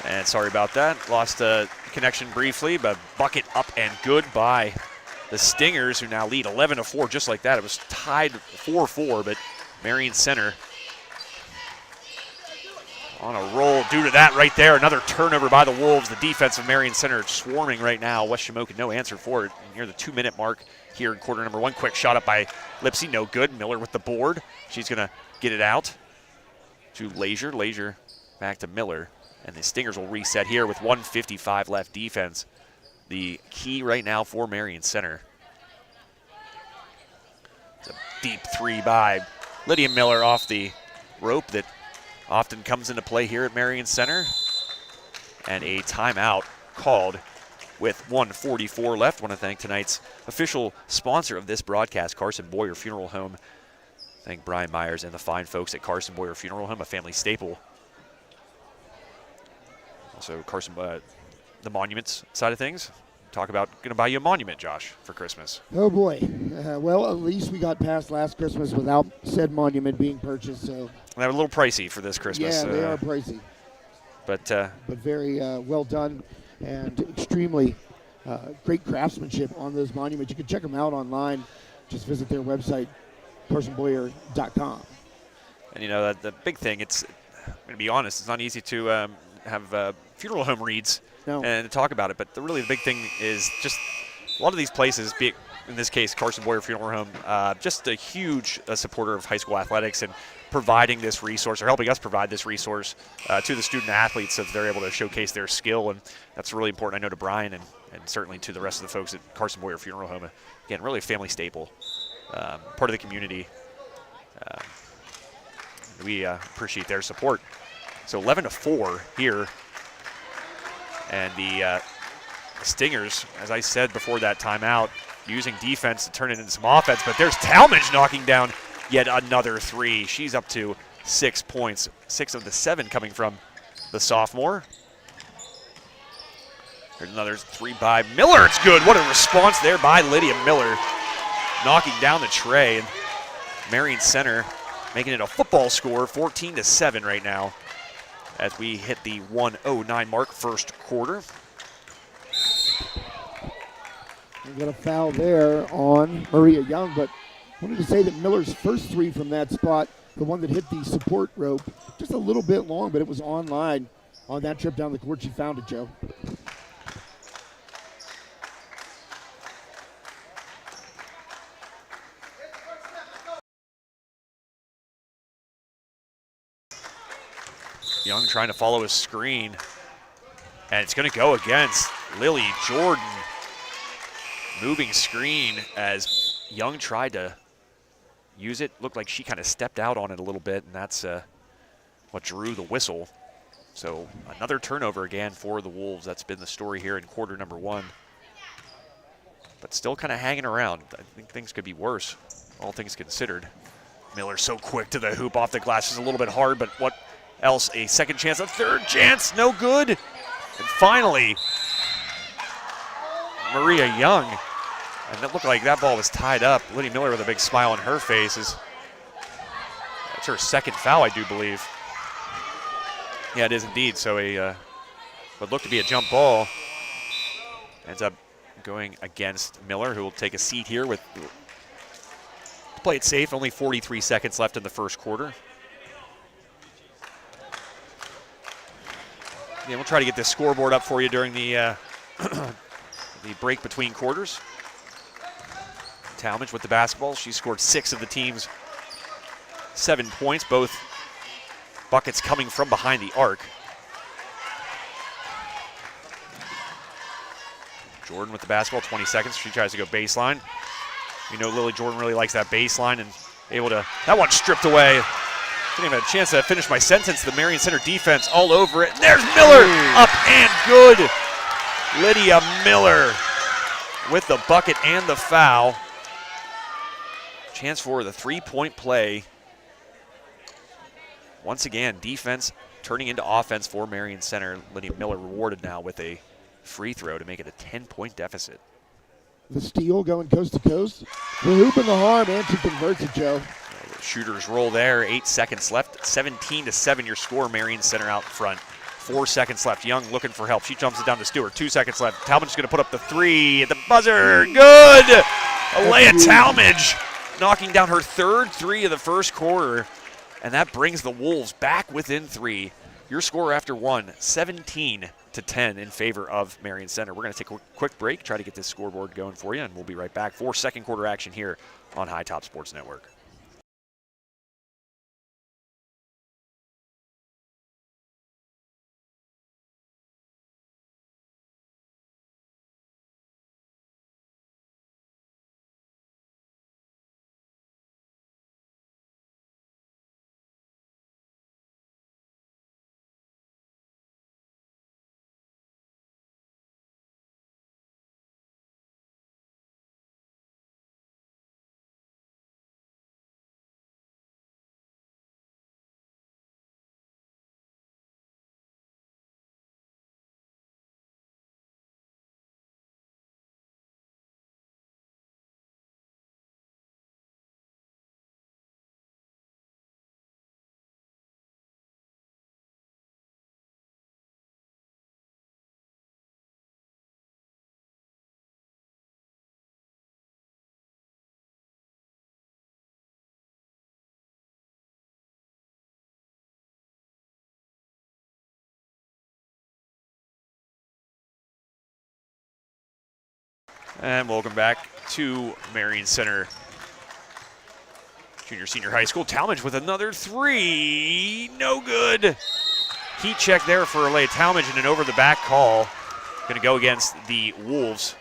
And sorry about that. Lost a connection briefly, but bucket up and good by the Stingers, who now lead 11-4, just like that. It was tied 4-4, but Marion Center on a roll due to that right there. Another turnover by the Wolves. The defense of Marion Center swarming right now. West Shamokin, no answer for it. Near the 2-minute mark here in quarter number one. Quick shot up by Lipsy, no good. Miller with the board. She's going to get it out to Lazier. Lazier back to Miller. And the Stingers will reset here with 1:55 left. Defense, the key right now for Marion Center. It's a deep three by Lydia Miller off the rope that often comes into play here at Marion Center. And a timeout called with 1:44 left. I want to thank tonight's official sponsor of this broadcast, Carson Boyer Funeral Home. Thank Brian Myers and the fine folks at Carson Boyer Funeral Home, a family staple. Also, Carson, the monuments side of things. Talk about going to buy you a monument, Josh, for Christmas. Oh, boy. Well, at least we got past last Christmas without said monument being purchased. So They're a little pricey for this Christmas. Yeah, they are pricey. But very well done and extremely great craftsmanship on those monuments. You can check them out online. Just visit their website, carsonboyer.com. And, you know, the big thing, I'm going to be honest, it's not easy to have funeral home reads and talk about it. But really the big thing is just a lot of these places, be it in this case Carson Boyer Funeral Home, just a huge supporter of high school athletics and providing this resource, or helping us provide this resource to the student athletes so that they're able to showcase their skill. And that's really important, I know, to Brian and certainly to the rest of the folks at Carson Boyer Funeral Home. Again, really a family staple, part of the community. We appreciate their support. So 11-4 here. And the Stingers, as I said before that timeout, using defense to turn it into some offense. But there's Talmadge knocking down yet another three. She's up to 6 points, 6 of the 7 coming from the sophomore. There's another three by Miller. It's good. What a response there by Lydia Miller, knocking down the tray. And Marion Center making it a football score, 14-7 right now, as we hit the 1:09 mark first quarter. We got a foul there on Maria Young, but I wanted to say that Miller's first three from that spot, the one that hit the support rope, just a little bit long, but it was online on that trip down the court. She found it, Joe. Young trying to follow his screen, and it's going to go against Lily Jordan. Moving screen as Young tried to use it. Looked like she kind of stepped out on it a little bit, and that's what drew the whistle. So another turnover again for the Wolves. That's been the story here in quarter number one. But still kind of hanging around. I think things could be worse, all things considered. Miller so quick to the hoop off the glass. Is a little bit hard, but what else? A second chance, a third chance, no good. And finally, Maria Young. And it looked like that ball was tied up. Lydia Miller with a big smile on her face. That's her second foul, I do believe. Yeah, it is indeed. So what looked to be a jump ball ends up going against Miller, who will take a seat here with play it safe. Only 43 seconds left in the first quarter. Yeah, we'll try to get this scoreboard up for you during the the break between quarters. Talmadge with the basketball. She scored 6 of the team's 7 points, both buckets coming from behind the arc. Jordan with the basketball, 20 seconds. She tries to go baseline. We know Lily Jordan really likes that baseline and able to, that one stripped away. Didn't even have a chance to finish my sentence. The Marion Center defense all over it. And there's Miller, up and good. Lydia Miller with the bucket and the foul. Chance for the three-point play. Once again, defense turning into offense for Marion Center. Lydia Miller rewarded now with a free throw to make it a 10-point deficit. The steal going coast to coast. The hoop in the harm, and she converts it, Joe. Shooters roll there, 8 seconds left. 17-7 your score, Marion Center out front. 4 seconds left. Young looking for help. She jumps it down to Stewart. 2 seconds left. Talmadge's going to put up the 3 at the buzzer. Good! Alea Talmadge knocking down her 3rd 3 of the first quarter. And that brings the Wolves back within 3. Your score after 1, 17-10 in favor of Marion Center. We're going to take a quick break, try to get this scoreboard going for you, and we'll be right back for second quarter action here on High Top Sports Network. And welcome back to Marion Center Junior Senior High School. Talmadge with another 3. No good. Heat check there for Alea Talmadge and an over-the-back call. Going to go against the Wolves.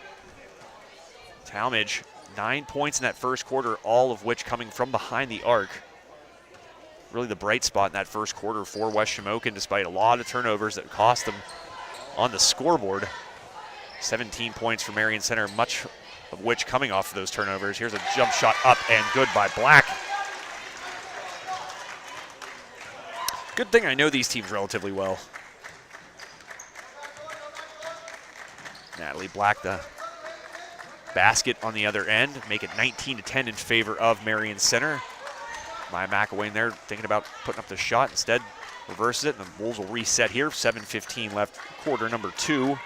Talmadge, 9 points in that first quarter, all of which coming from behind the arc. Really the bright spot in that first quarter for West Shamokin, despite a lot of turnovers that cost them on the scoreboard. 17 points for Marion Center, much of which coming off of those turnovers. Here's a jump shot up and good by Black. Good thing I know these teams relatively well. Natalie Black, the basket on the other end, make it 19-10 in favor of Marion Center. Maya McElwain there thinking about putting up the shot, instead reverses it, and the Wolves will reset here. 7:15 left, quarter number 2.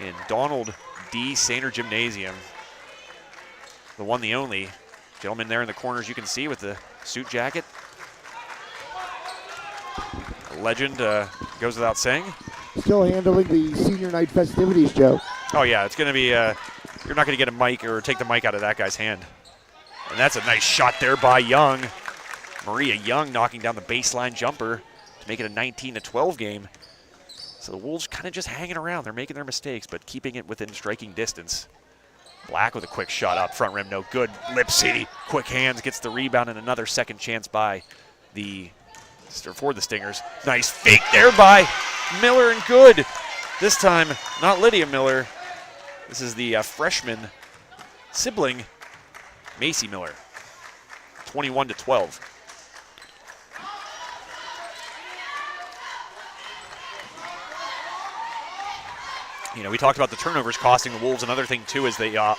In Donald D. Sainer Gymnasium. The one, the only. Gentleman there in the corners you can see with the suit jacket. The legend goes without saying. Still handling the senior night festivities, Joe. Oh yeah, it's going to be, you're not going to get a mic or take the mic out of that guy's hand. And that's a nice shot there by Young. Maria Young knocking down the baseline jumper to make it a 19-12 game. So the Wolves kind of just hanging around. They're making their mistakes, but keeping it within striking distance. Black with a quick shot up, front rim, no good. Lipsy, quick hands, gets the rebound and another second chance by for the Stingers. Nice fake there by Miller and good. This time, not Lydia Miller. This is the freshman sibling, Macy Miller. 21-12. You know, we talked about the turnovers costing the Wolves. Another thing, too, is the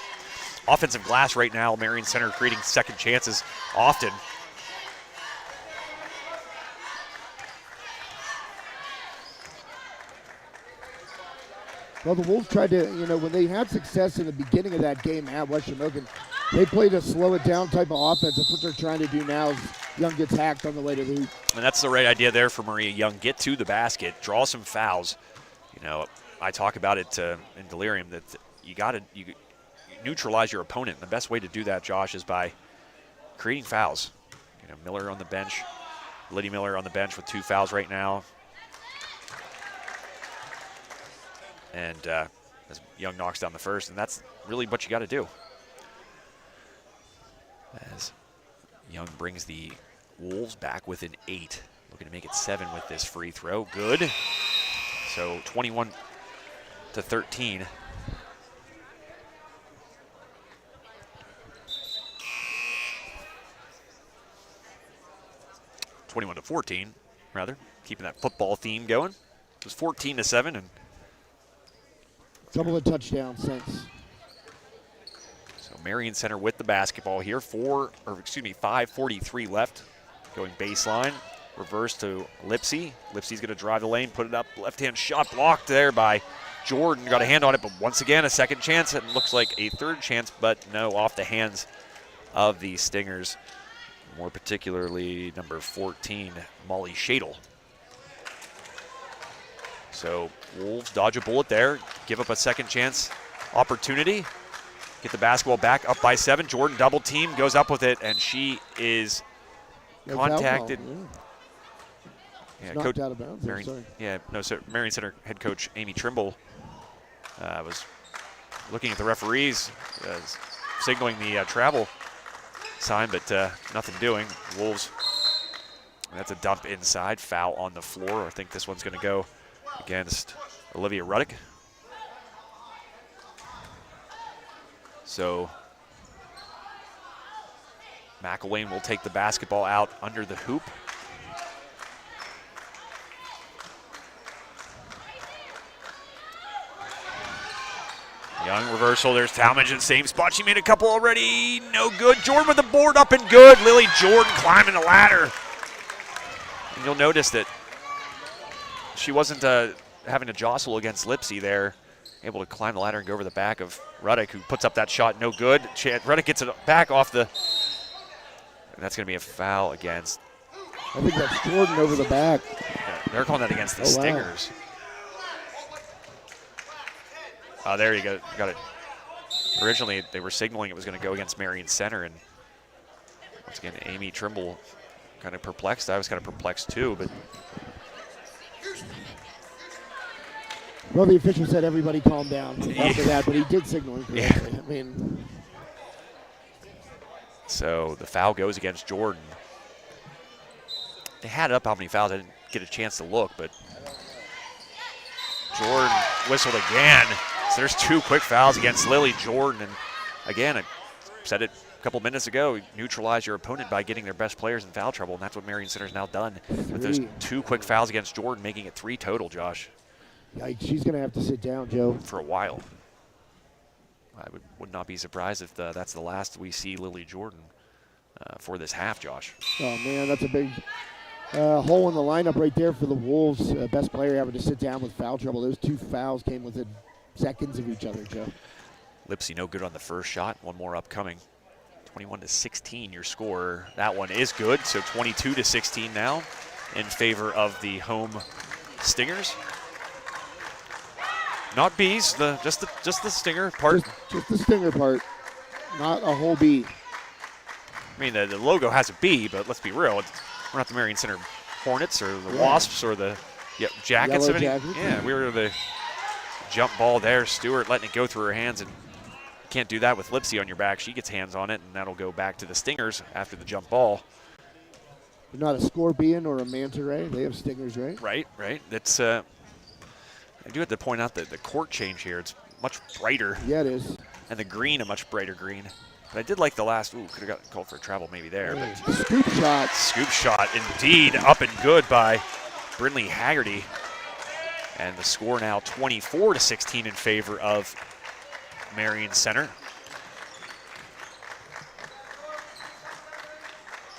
offensive glass right now. Marion Center creating second chances often. Well, the Wolves tried to, when they had success in the beginning of that game at West Shamokin, they played a slow it down type of offense. That's what they're trying to do now as Young gets hacked on the way to the hoop. And that's the right idea there for Maria Young. Get to the basket, draw some fouls. You know, I talk about it in Delirium that you neutralize your opponent. And the best way to do that, Josh, is by creating fouls. You know, Miller on the bench, Lydia Miller on the bench with 2 fouls right now. And as Young knocks down the first, and that's really what you got to do. As Young brings the Wolves back within 8, looking to make it 7 with this free throw. Good. So 21-13. 21-14, rather. Keeping that football theme going. It was 14-7, and double a touchdown since. So Marion Center with the basketball here. 5:43 left. Going baseline. Reverse to Lipsy. Lipsy's going to drive the lane, put it up. Left-hand shot blocked there by Jordan. Got a hand on it, but once again, a second chance. It looks like a third chance, but no, off the hands of the Stingers. More particularly, number 14, Molly Shadle. So Wolves dodge a bullet there, give up a second chance opportunity. Get the basketball back up by 7. Jordan double team, goes up with it, and she is contacted. Yeah, knocked out of bounds. Marion, Marion Center head coach Amy Trimble was looking at the referees, signaling the travel sign, but nothing doing. Wolves, that's a dump inside, foul on the floor. I think this one's going to go against Olivia Ruddick. So McElwain will take the basketball out under the hoop. Young reversal, there's Talmadge in the same spot. She made a couple already, no good. Jordan with the board up and good. Lily Jordan climbing the ladder. And you'll notice that she wasn't having to jostle against Lipsy there. Able to climb the ladder and go over the back of Ruddick, who puts up that shot, no good. Ruddick gets it back off the, and that's gonna be a foul against. I think that's Jordan over the back. Yeah, they're calling that against the Stingers. Wow. Oh, there you go. Got it. Originally, they were signaling it was going to go against Marion Center, and once again, Amy Trimble kind of perplexed. I was kind of perplexed too, but. Well, the official said everybody calm down after that, but he did signal incorrectly. Yeah. I mean. So the foul goes against Jordan. They had it up how many fouls. I didn't get a chance to look, but Jordan whistled again. So there's 2 quick fouls against Lily Jordan. And again, I said it a couple minutes ago, neutralize your opponent by getting their best players in foul trouble, and that's what Marion Center's now done with those 2 quick fouls against Jordan, making it 3 total, Josh. Yikes, she's going to have to sit down, Joe. For a while. I would not be surprised if that's the last we see Lily Jordan for this half, Josh. Oh, man, that's a big hole in the lineup right there for the Wolves. Best player having to sit down with foul trouble. Those 2 fouls came within seconds of each other, Joe. Lipsy no good on the first shot. One more upcoming. 21-16 your score. That one is good, so 22-16 now in favor of the home Stingers. Not bees, just the Stinger part. Just the Stinger part, not a whole bee. I mean, the logo has a bee, but let's be real. We're not the Marion Center Hornets or the Wasps or the Jackets. Yellow Jackets. Yeah, we were the jump ball there. Stewart letting it go through her hands, and you can't do that with Lipsy on your back. She gets hands on it, and that'll go back to the Stingers after the jump ball. They're not a scorpion or a manta ray. They have stingers, right? Right. That's. I do have to point out that the court change here. It's much brighter. Yeah, it is. And the green, a much brighter green. But I did like the last. Ooh, could have got called for a travel maybe there. But scoop shot. Scoop shot, indeed, up and good by Brindley Haggerty. And the score now 24-16 in favor of Marion Center.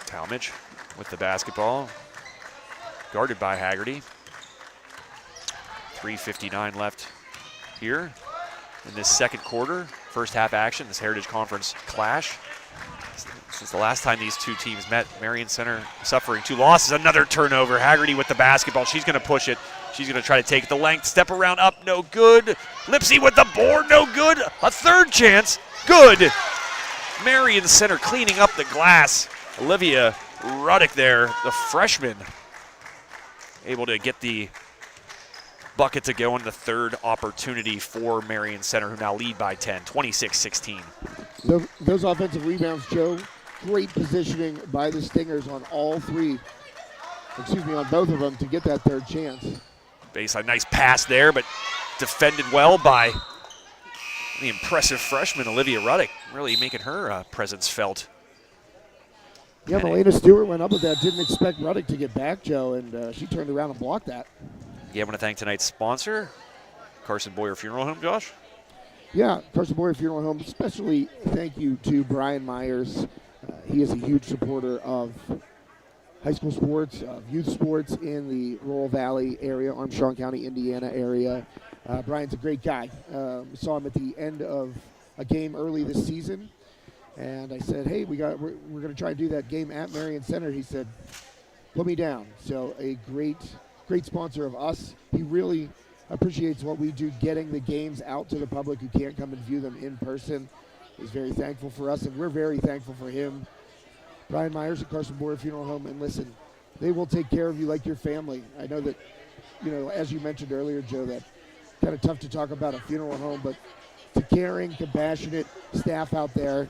Talmadge with the basketball, guarded by Haggerty. 3:59 left here in this second quarter. First half action, this Heritage Conference clash. Since the last time these 2 teams met, Marion Center suffering 2 losses. Another turnover. Haggerty with the basketball. She's going to push it. She's going to try to take the length. Step around, up, no good. Lipsy with the board, no good. A third chance, good. Marion Center cleaning up the glass. Olivia Ruddick there, the freshman, able to get the bucket to go in the third opportunity for Marion Center, who now lead by 10, 26-16. Those offensive rebounds, Joe, great positioning by the Stingers on all 3, on both of them to get that third chance. Baseline, nice pass there, but defended well by the impressive freshman, Olivia Ruddick, really making her presence felt. Yeah, Melina Stewart went up with that, didn't expect Ruddick to get back, Joe, and she turned around and blocked that. Yeah, I want to thank tonight's sponsor, Carson Boyer Funeral Home, Josh. Yeah, Carson Boyer Funeral Home. Especially thank you to Brian Myers. He is a huge supporter of high school sports, youth sports in the Rural Valley area, Armstrong County, Indiana area. Brian's a great guy. Saw him at the end of a game early this season, and I said, hey, we're going to try and do that game at Marion Center. He said, put me down. So a great sponsor of us. He really appreciates what we do, getting the games out to the public who can't come and view them in person. He's very thankful for us, and we're very thankful for him. Brian Myers at Carson Boyer Funeral Home, and listen, they will take care of you like your family. I know that, as you mentioned earlier, Joe, that kind of tough to talk about a funeral home, but it's a caring, compassionate staff out there.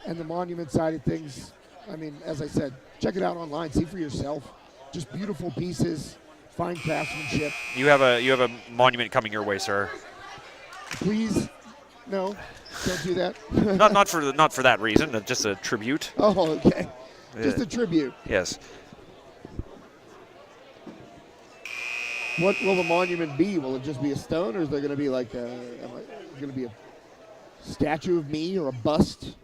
And the monument side of things, I mean, as I said, check it out online, see for yourself. Just beautiful pieces, fine craftsmanship. You have a monument coming your way, sir. Please, no, don't do that. not for that reason, just a tribute. Oh, okay. Just a tribute. Yes. What will the monument be? Will it just be a stone, or is there going to be like a statue of me or a bust?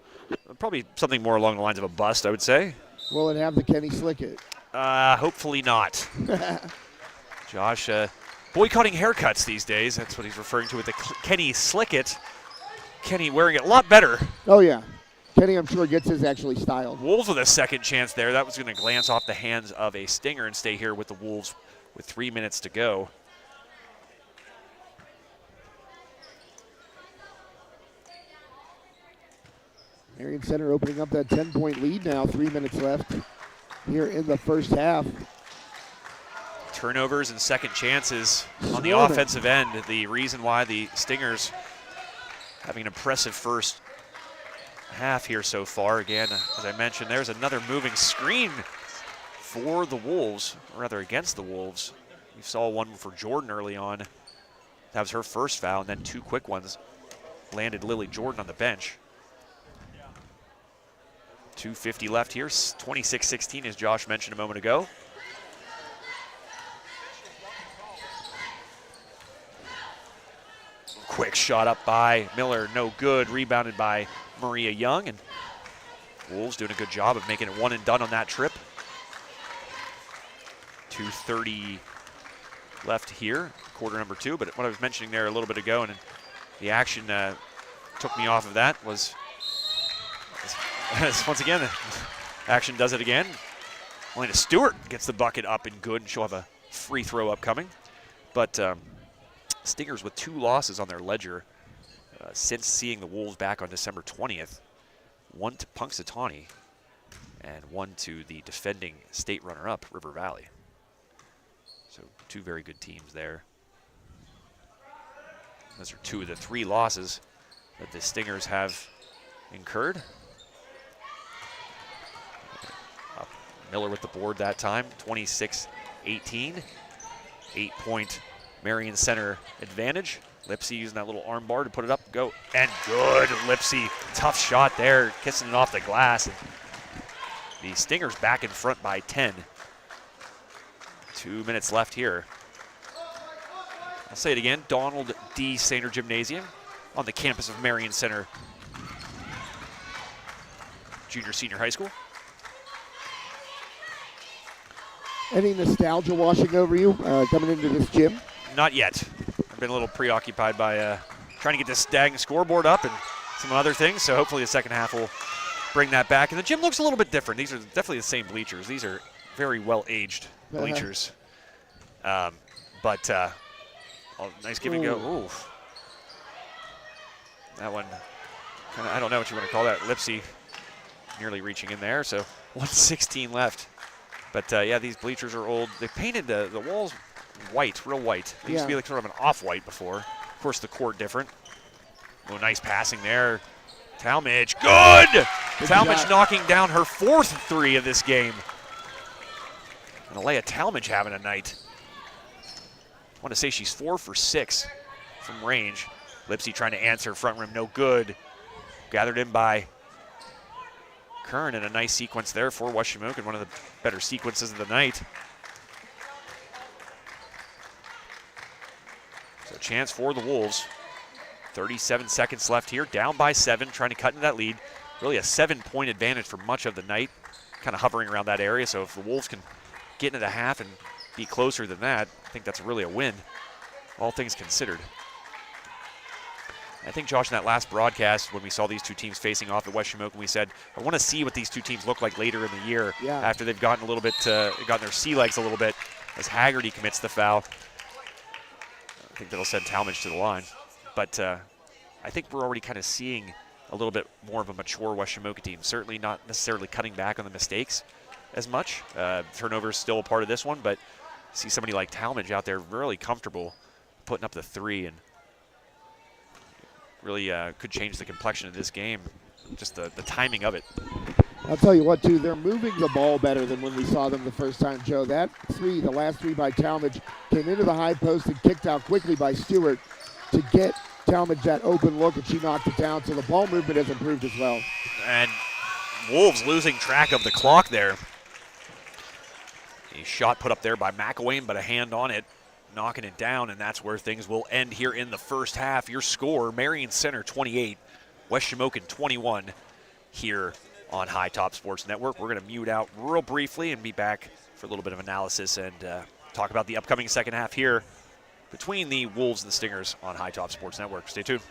Probably something more along the lines of a bust, I would say. Will it have the Kenny Slickett? Hopefully not. Josh, boycotting haircuts these days. That's what he's referring to with the Kenny Slickett. Kenny wearing it a lot better. Oh, yeah. Kenny, I'm sure, gets his actually styled. Wolves with a second chance there. That was going to glance off the hands of a Stinger and stay here with the Wolves with 3 minutes to go. Marion Center opening up that 10-point lead now. 3 minutes left here in the first half. Turnovers and second chances on the offensive end. The reason why the Stingers having an impressive first half here so far. Again, as I mentioned, there's another moving screen for the Wolves, or rather against the Wolves. We saw one for Jordan early on. That was her first foul, and then two quick ones landed Lily Jordan on the bench. 2:50 left here, 26-16 as Josh mentioned a moment ago. Quick shot up by Miller, no good, rebounded by Maria Young, and Wolves doing a good job of making it one and done on that trip. 2:30 left here, quarter number two, but what I was mentioning there a little bit ago, and the action took me off of that, was once again, action does it again. Elena Stewart gets the bucket up and good, and she'll have a free throw upcoming. But Stingers with 2 losses on their ledger since seeing the Wolves back on December 20th. One to Punxsutawney and one to the defending state runner-up, River Valley. So 2 very good teams there. Those are 2 of the 3 losses that the Stingers have incurred. Miller with the board that time, 26-18. 8-point Marion Center advantage. Lipsy using that little arm bar to put it up, go, and good. Lipsy, tough shot there, kissing it off the glass. And the Stingers back in front by 10. 2 minutes left here. I'll say it again, Donald D. Sainer Gymnasium on the campus of Marion Center Junior Senior High School. Any nostalgia washing over you coming into this gym? Not yet. I've been a little preoccupied by trying to get this dang scoreboard up and some other things, so hopefully the second half will bring that back. And the gym looks a little bit different. These are definitely the same bleachers. These are very well-aged bleachers. Nice give and go. Ooh. That one, I don't know what you want to call that. Lipsy nearly reaching in there, so 1:16 left. But yeah, these bleachers are old. They painted the walls white, real white. They used to be like sort of an off-white before. Of course, the court different. Oh, nice passing there. Talmadge, good! Talmadge knocking down her 4th 3 of this game. And Alea Talmadge having a night. I want to say she's 4 for 6 from range. Lipsy trying to answer, front rim, no good. Gathered in by Kern, and a nice sequence there for West Shamokin, one of the better sequences of the night. So chance for the Wolves. 37 seconds left here, down by 7, trying to cut into that lead. Really a 7-point advantage for much of the night. kind of hovering around that area. So if the Wolves can get into the half and be closer than that, I think that's really a win, all things considered. I think, Josh, in that last broadcast, when we saw these two teams facing off at West Shamokin, we said, I want to see what these two teams look like later in the year after they've gotten a little bit, gotten their sea legs a little bit, as Haggerty commits the foul. I think that'll send Talmadge to the line. But I think we're already kind of seeing a little bit more of a mature West Shamokin team. Certainly not necessarily cutting back on the mistakes as much. Turnover is still a part of this one, but see somebody like Talmadge out there really comfortable putting up the three, and really could change the complexion of this game, just the timing of it. I'll tell you what, too, they're moving the ball better than when we saw them the first time, Joe. That three, the last three by Talmadge, came into the high post and kicked out quickly by Stewart to get Talmadge that open look, and she knocked it down. So the ball movement has improved as well. And Wolves losing track of the clock there. A shot put up there by McElwain, but a hand on it, knocking it down, and that's where things will end here in the first half. Your score, Marion Center 28, West Shamokin 21 here on High Top Sports Network. We're going to mute out real briefly and be back for a little bit of analysis and talk about the upcoming second half here between the Wolves and the Stingers on High Top Sports Network. Stay tuned.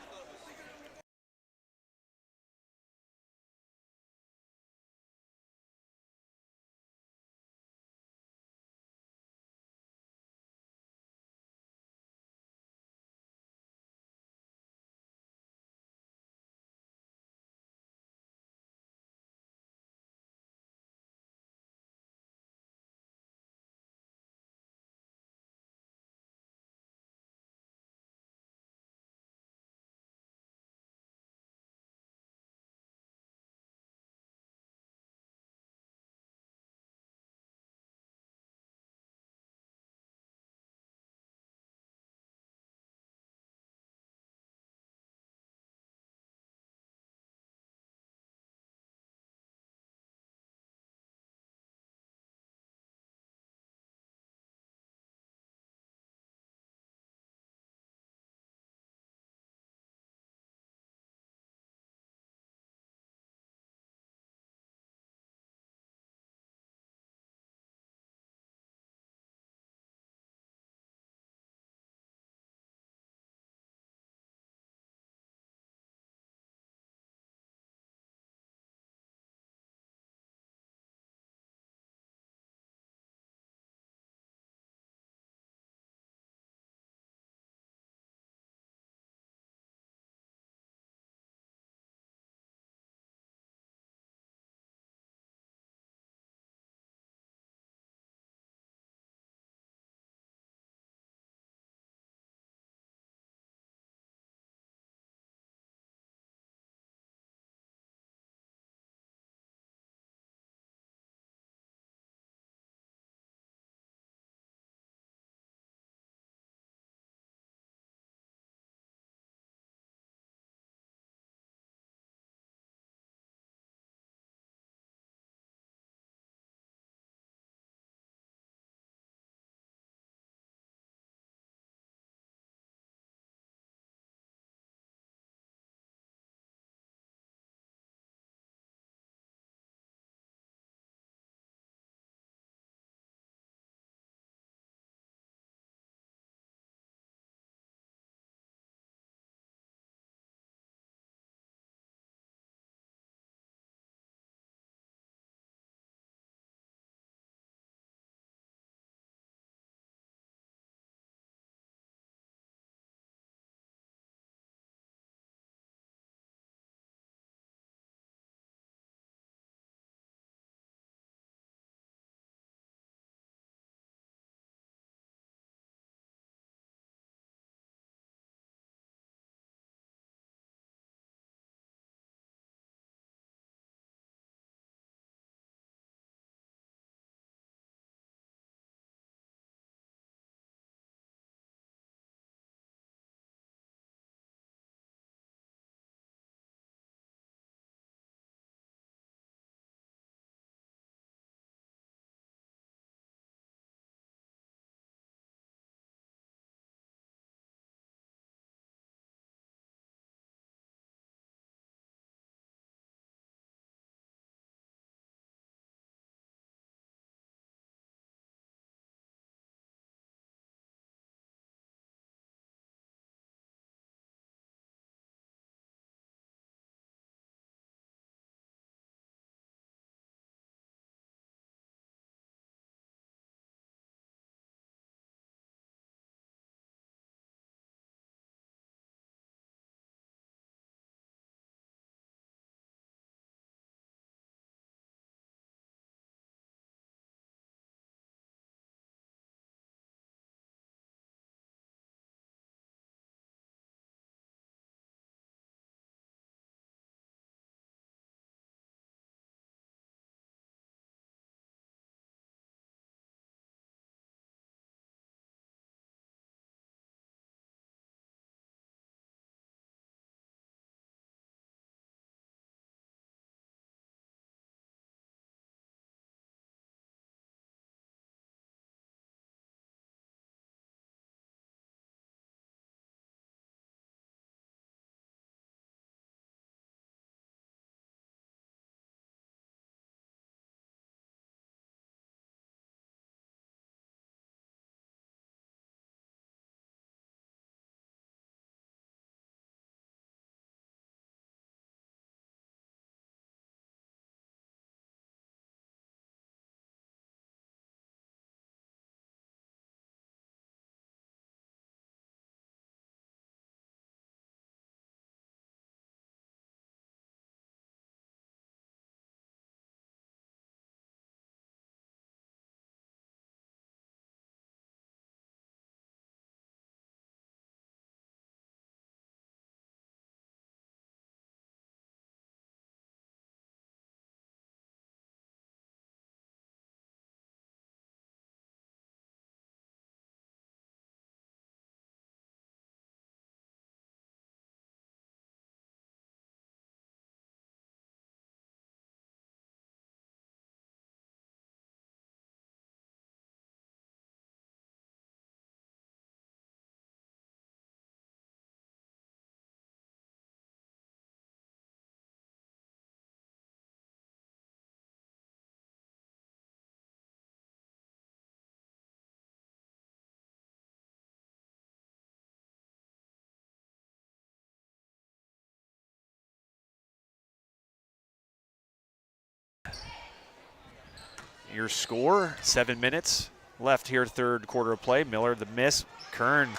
your score. 7 minutes left here, third quarter of play. Miller, the miss. Kern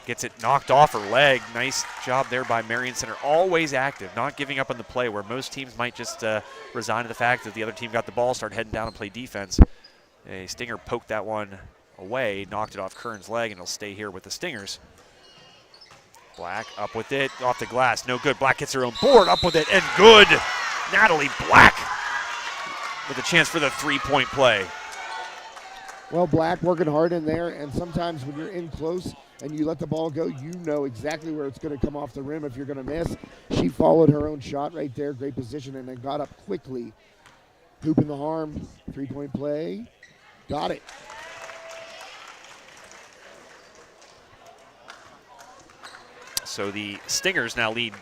gets it knocked off her leg. Nice job there by Marion Center. Always active, not giving up on the play, where most teams might just resign to the fact that the other team got the ball, start heading down and play defense. A Stinger poked that one away, knocked it off Kern's leg, and it'll stay here with the Stingers. Black up with it, off the glass, no good. Black gets her own board, up with it, and good. Natalie Black with a chance for the three-point play. Well, Black working hard in there, and sometimes when you're in close and you let the ball go, you know exactly where it's going to come off the rim if you're going to miss. She followed her own shot right there, great position, and then got up quickly. Hoop in the arm, three-point play, got it. So the Stingers now lead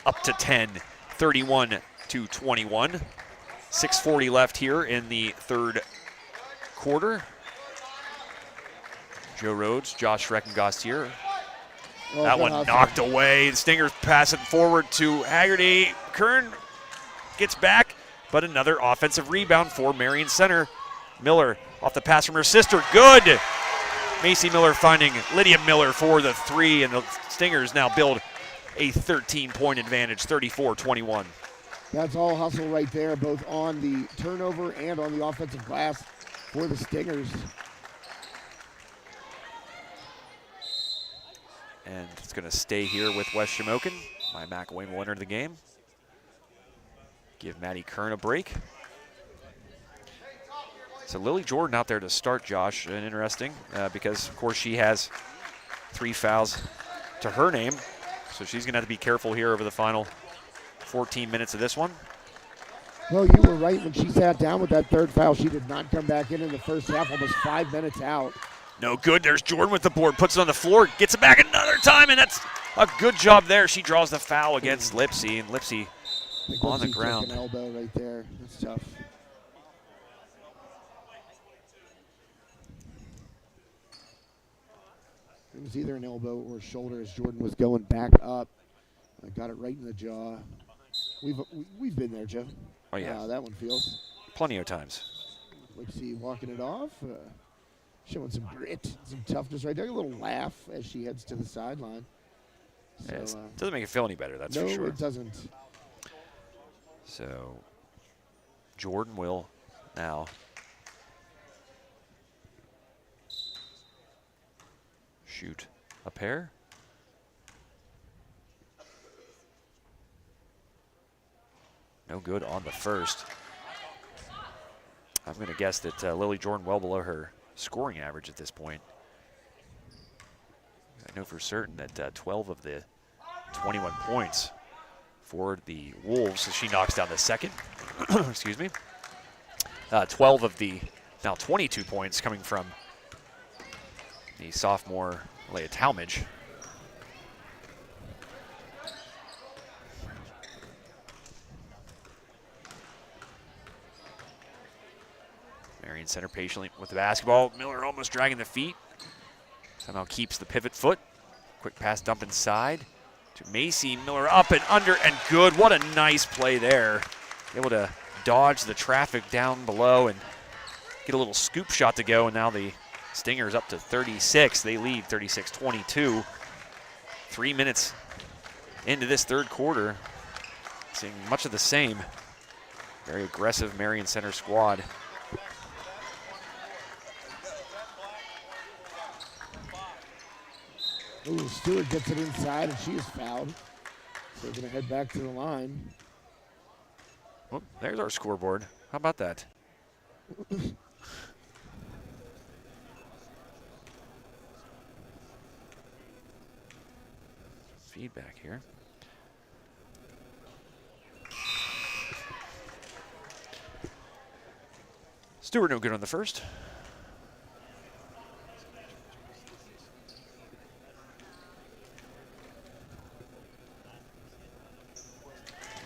up to 10, 31-21. 6:40 left here in the third quarter. Joe Rhodes, Josh Reckengostier. Well, that one knocked away. The Stingers pass it forward to Haggerty. Kern gets back, but another offensive rebound for Marion Center. Miller off the pass from her sister. Good. Macy Miller finding Lydia Miller for the three, and the Stingers now build a 13-point advantage, 34-21. That's all hustle right there, both on the turnover and on the offensive glass for the Stingers. And it's going to stay here with West Shamokin. Maya McElwain will enter the game. Give Maddie Kern a break. So Lily Jordan out there to start, Josh, and interesting because, of course, she has 3 fouls to her name. So she's going to have to be careful here over the final 14 minutes of this one. Well, you were right when she sat down with that third foul. She did not come back in the first half, almost 5 minutes out. No good. There's Jordan with the board, puts it on the floor, gets it back another time, and that's a good job there. She draws the foul against Lipsy, and Lipsy on the ground. Took an elbow right there. That's tough. It was either an elbow or a shoulder as Jordan was going back up. I got it right in the jaw. We've been there, Joe. Oh, yeah. How that one feels. Plenty of times. Lipsy walking it off. Showing some grit, some toughness right there. A little laugh as she heads to the sideline. So, Yeah, it doesn't make it feel any better, that's for sure. No, it doesn't. So Jordan will now shoot a pair. No good on the first. I'm going to guess that Lily Jordan well below her scoring average at this point. I know for certain that 12 of the 21 points for the Wolves, so she knocks down the second. Excuse me. 12 of the now 22 points coming from the sophomore Leia Talmadge. Marion Center patiently with the basketball. Miller almost dragging the feet. Somehow keeps the pivot foot. Quick pass dump inside to Macy. Miller up and under and good. What a nice play there. Able to dodge the traffic down below and get a little scoop shot to go. And now the Stingers up to 36. They lead 36-22. 3 minutes into this third quarter. Seeing much of the same. Very aggressive Marion Center squad. Ooh, Stewart gets it inside, and she is fouled. So we're going to head back to the line. Well, there's our scoreboard. How about that? Feedback here. Stewart no good on the first.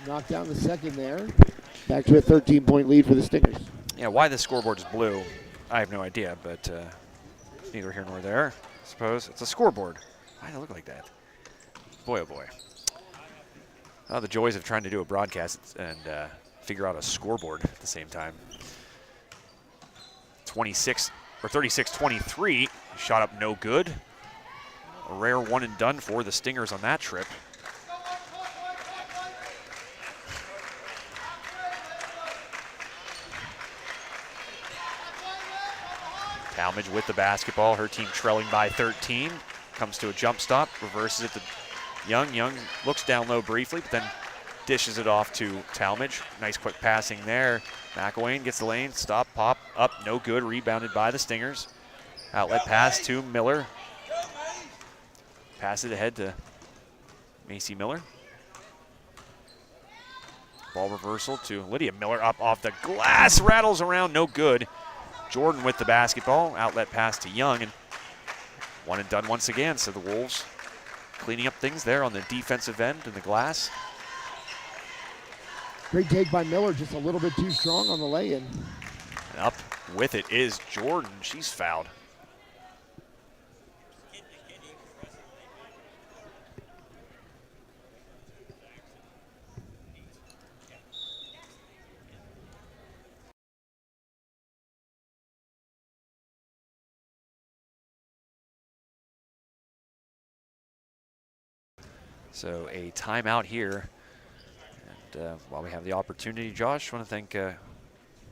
Knocked down the second there. Back to a 13-point lead for the Stingers. Yeah, why the scoreboard is blue, I have no idea, but neither here nor there, I suppose. It's a scoreboard. Why does it look like that? Boy, oh boy. Oh, the joys of trying to do a broadcast and figure out a scoreboard at the same time. 36-23. Shot up no good. A rare one and done for the Stingers on that trip. Talmadge with the basketball. Her team trailing by 13. Comes to a jump stop, reverses it to Young. Young looks down low briefly, but then dishes it off to Talmadge. Nice quick passing there. McElwain gets the lane, stop, pop, up, no good. Rebounded by the Stingers. Outlet pass to Miller. Pass it ahead to Macy Miller. Ball reversal to Lydia Miller, up off the glass, rattles around, no good. Jordan with the basketball, outlet pass to Young, and one and done once again. So the Wolves cleaning up things there on the defensive end in the glass. Great take by Miller, just a little bit too strong on the lay-in. And up with it is Jordan. She's fouled. So a timeout here. And while we have the opportunity, Josh, I want to thank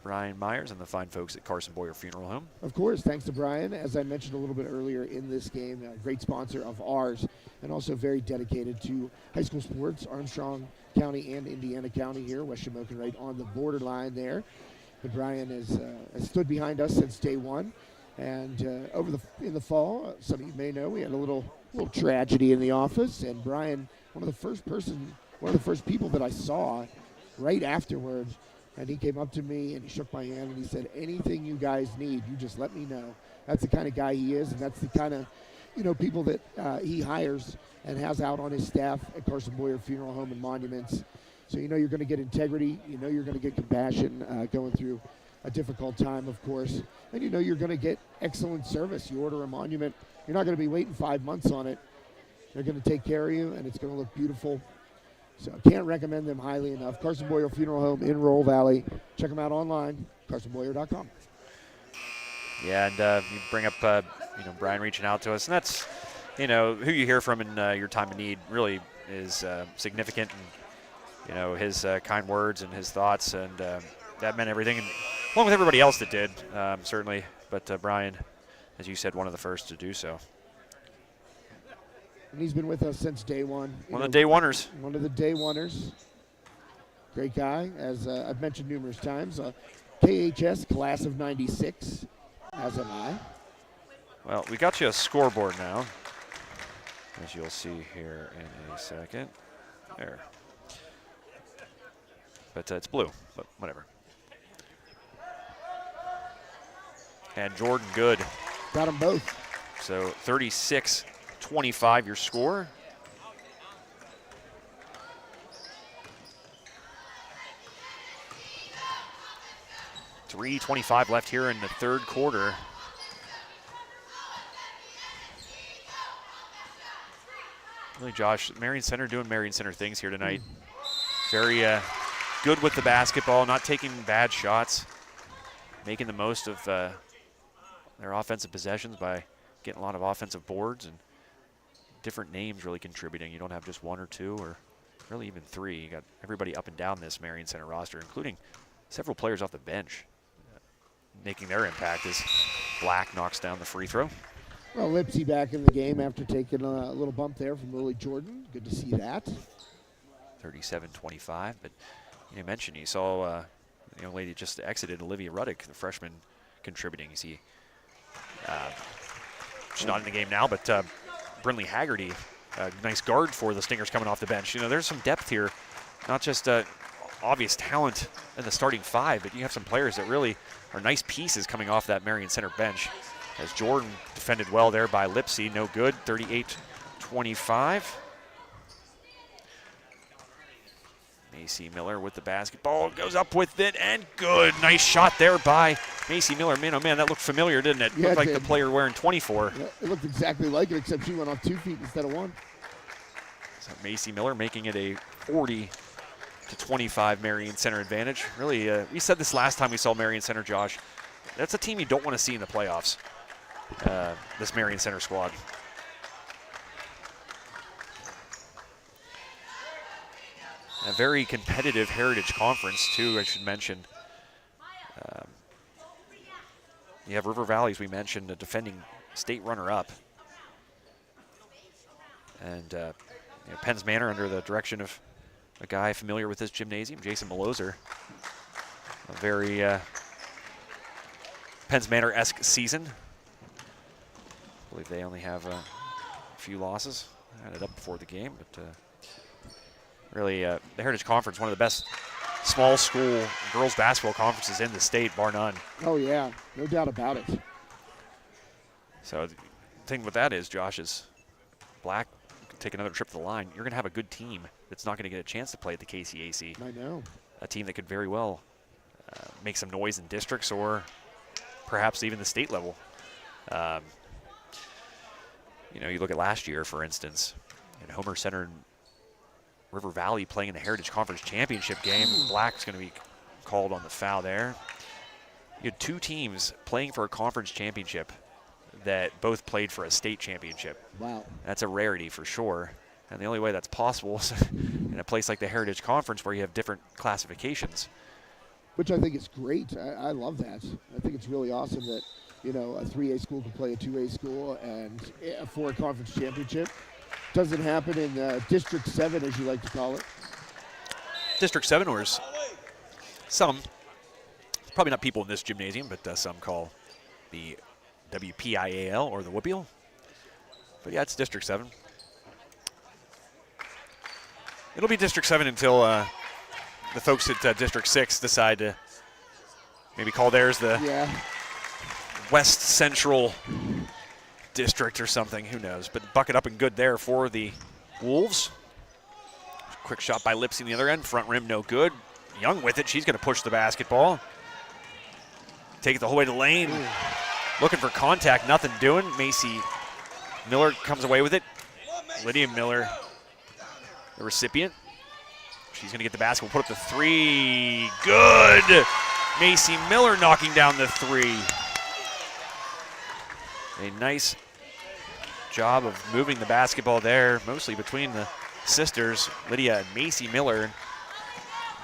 Brian Myers and the fine folks at Carson Boyer Funeral Home. Of course, thanks to Brian. As I mentioned a little bit earlier in this game, a great sponsor of ours and also very dedicated to high school sports, Armstrong County and Indiana County here, West Shamokin right on the borderline there. But Brian has stood behind us since day one. And in the fall, some of you may know, we had a little tragedy in the office, and Brian, one of the first people that I saw right afterwards, and he came up to me and he shook my hand and he said, anything you guys need, you just let me know. That's the kind of guy he is, and that's the kind of people that he hires and has out on his staff at Carson Boyer Funeral Home and Monuments. So you're going to get integrity, you're going to get compassion going through a difficult time, of course, and you're going to get excellent service. You order a monument, you're not going to be waiting 5 months on it. They're going to take care of you, and it's going to look beautiful. So I can't recommend them highly enough. Carson Boyer Funeral Home in Roll Valley. Check them out online, carsonboyer.com. Yeah, and you bring up, Brian reaching out to us, and that's, who you hear from in your time of need really is significant, and, his kind words and his thoughts, and that meant everything, and along with everybody else that did, certainly, but Brian, as you said, one of the first to do so. And he's been with us since day one. One of the day oneers. One of the day oneers. Great guy, as I've mentioned numerous times. KHS, class of 96, as am I. Well, we got you a scoreboard now, as you'll see here in a second. There. But it's blue, but whatever. And Jordan good. Got them both. So 36-25 your score. .325 left here in the third quarter. Really, Josh, Marion Center doing Marion Center things here tonight. Very good with the basketball, not taking bad shots, making the most of their offensive possessions by getting a lot of offensive boards, and different names really contributing. You don't have just one or two or really even three. You got everybody up and down this Marion Center roster, including several players off the bench making their impact as Black knocks down the free throw. Well, Lipsy back in the game after taking a little bump there from Lily Jordan. Good to see that. 37-25, but you mentioned you saw the young lady just exited, Olivia Ruddick, the freshman, contributing. You see, she's not in the game now, but Brinley Haggerty, a nice guard for the Stingers coming off the bench. There's some depth here, not just obvious talent in the starting five, but you have some players that really are nice pieces coming off that Marion Center bench. As Jordan defended well there by Lipsy, no good, 38-25. Macy Miller with the basketball, goes up with it, and good. Nice shot there by Macy Miller. Man, oh man, that looked familiar, didn't it? Yeah, looked like the player wearing 24. Yeah, it looked exactly like it, except she went off 2 feet instead of 1. So Macy Miller making it a 40-25 Marion Center advantage. Really, we said this last time we saw Marion Center, Josh. That's a team you don't want to see in the playoffs, this Marion Center squad. A very competitive Heritage Conference, too, I should mention. You have River Valley, as we mentioned, a defending state runner-up. And Penn's Manor, under the direction of a guy familiar with this gymnasium, Jason Maloser. A very Penn's Manor-esque season. I believe they only have a few losses. I had it up before the game, but really the Heritage Conference, one of the best small school girls basketball conferences in the state, bar none. Oh, yeah, no doubt about it. So the thing with that is, Josh, is Black take another trip to the line. You're going to have a good team that's not going to get a chance to play at the KCAC. I know. A team that could very well make some noise in districts or perhaps even the state level. You look at last year, for instance, in Homer Center and River Valley playing in the Heritage Conference Championship game. Black's going to be called on the foul there. You had two teams playing for a conference championship that both played for a state championship. Wow. That's a rarity for sure. And the only way that's possible is in a place like the Heritage Conference where you have different classifications. Which I think is great. I love that. I think it's really awesome that, a 3A school can play a 2A school and for a conference championship. Doesn't happen in District 7, as you like to call it. District 7, or some, probably not people in this gymnasium, but some call the WPIAL or the WPIAL. But yeah, it's District 7. It'll be District 7 until the folks at District 6 decide to maybe call theirs the West Central District or something. Who knows? But bucket up and good there for the Wolves. Quick shot by Lipsy on the other end. Front rim, no good. Young with it. She's going to push the basketball. Take it the whole way to the lane. Looking for contact. Nothing doing. Macy Miller comes away with it. Lydia Miller, the recipient. She's going to get the basketball. Put up the three. Good. Macy Miller knocking down the three. A nice job of moving the basketball there, mostly between the sisters, Lydia and Macy Miller.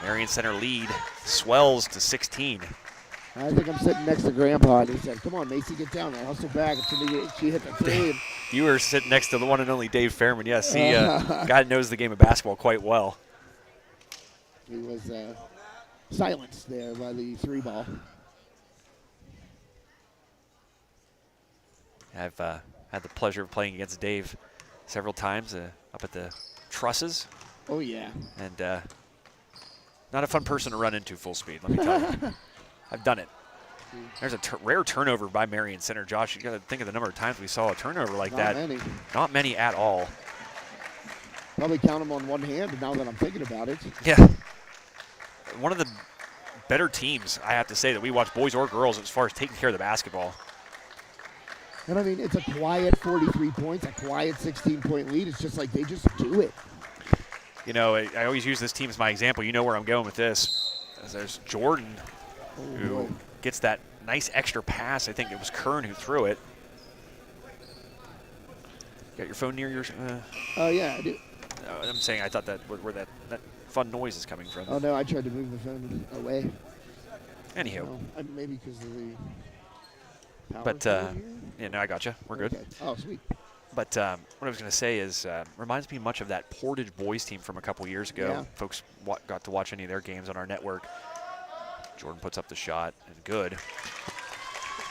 Marion Center lead swells to 16. I think I'm sitting next to Grandpa, and he said, "Come on, Macy, get down there. Hustle back until she hit the three." You were sitting next to the one and only Dave Fairman. Yes, he guy knows the game of basketball quite well. He was silenced there by the three ball. I've had the pleasure of playing against Dave several times up at the trusses. Oh, yeah. And not a fun person to run into full speed, let me tell you. I've done it. There's a rare turnover by Marion Center. Josh, you got to think of the number of times we saw a turnover like that. Not many. Not many at all. Probably count them on one hand now that I'm thinking about it. Yeah. One of the better teams, I have to say, that we watch, boys or girls, as far as taking care of the basketball. And I mean, it's a quiet 43 points, a quiet 16-point lead. It's just like they just do it. I always use this team as my example. You know where I'm going with this. As there's Jordan, who gets that nice extra pass. I think it was Kern who threw it. Got your phone near yours? Oh, yeah, I do. I'm saying I thought that where that fun noise is coming from. Oh, no, I tried to move the phone away. Anywho. Maybe because of the power. But, no, I got you. We're good. Okay. Oh, sweet. But what I was going to say is, reminds me much of that Portage boys team from a couple years ago. Yeah. Folks got to watch any of their games on our network. Jordan puts up the shot, and good.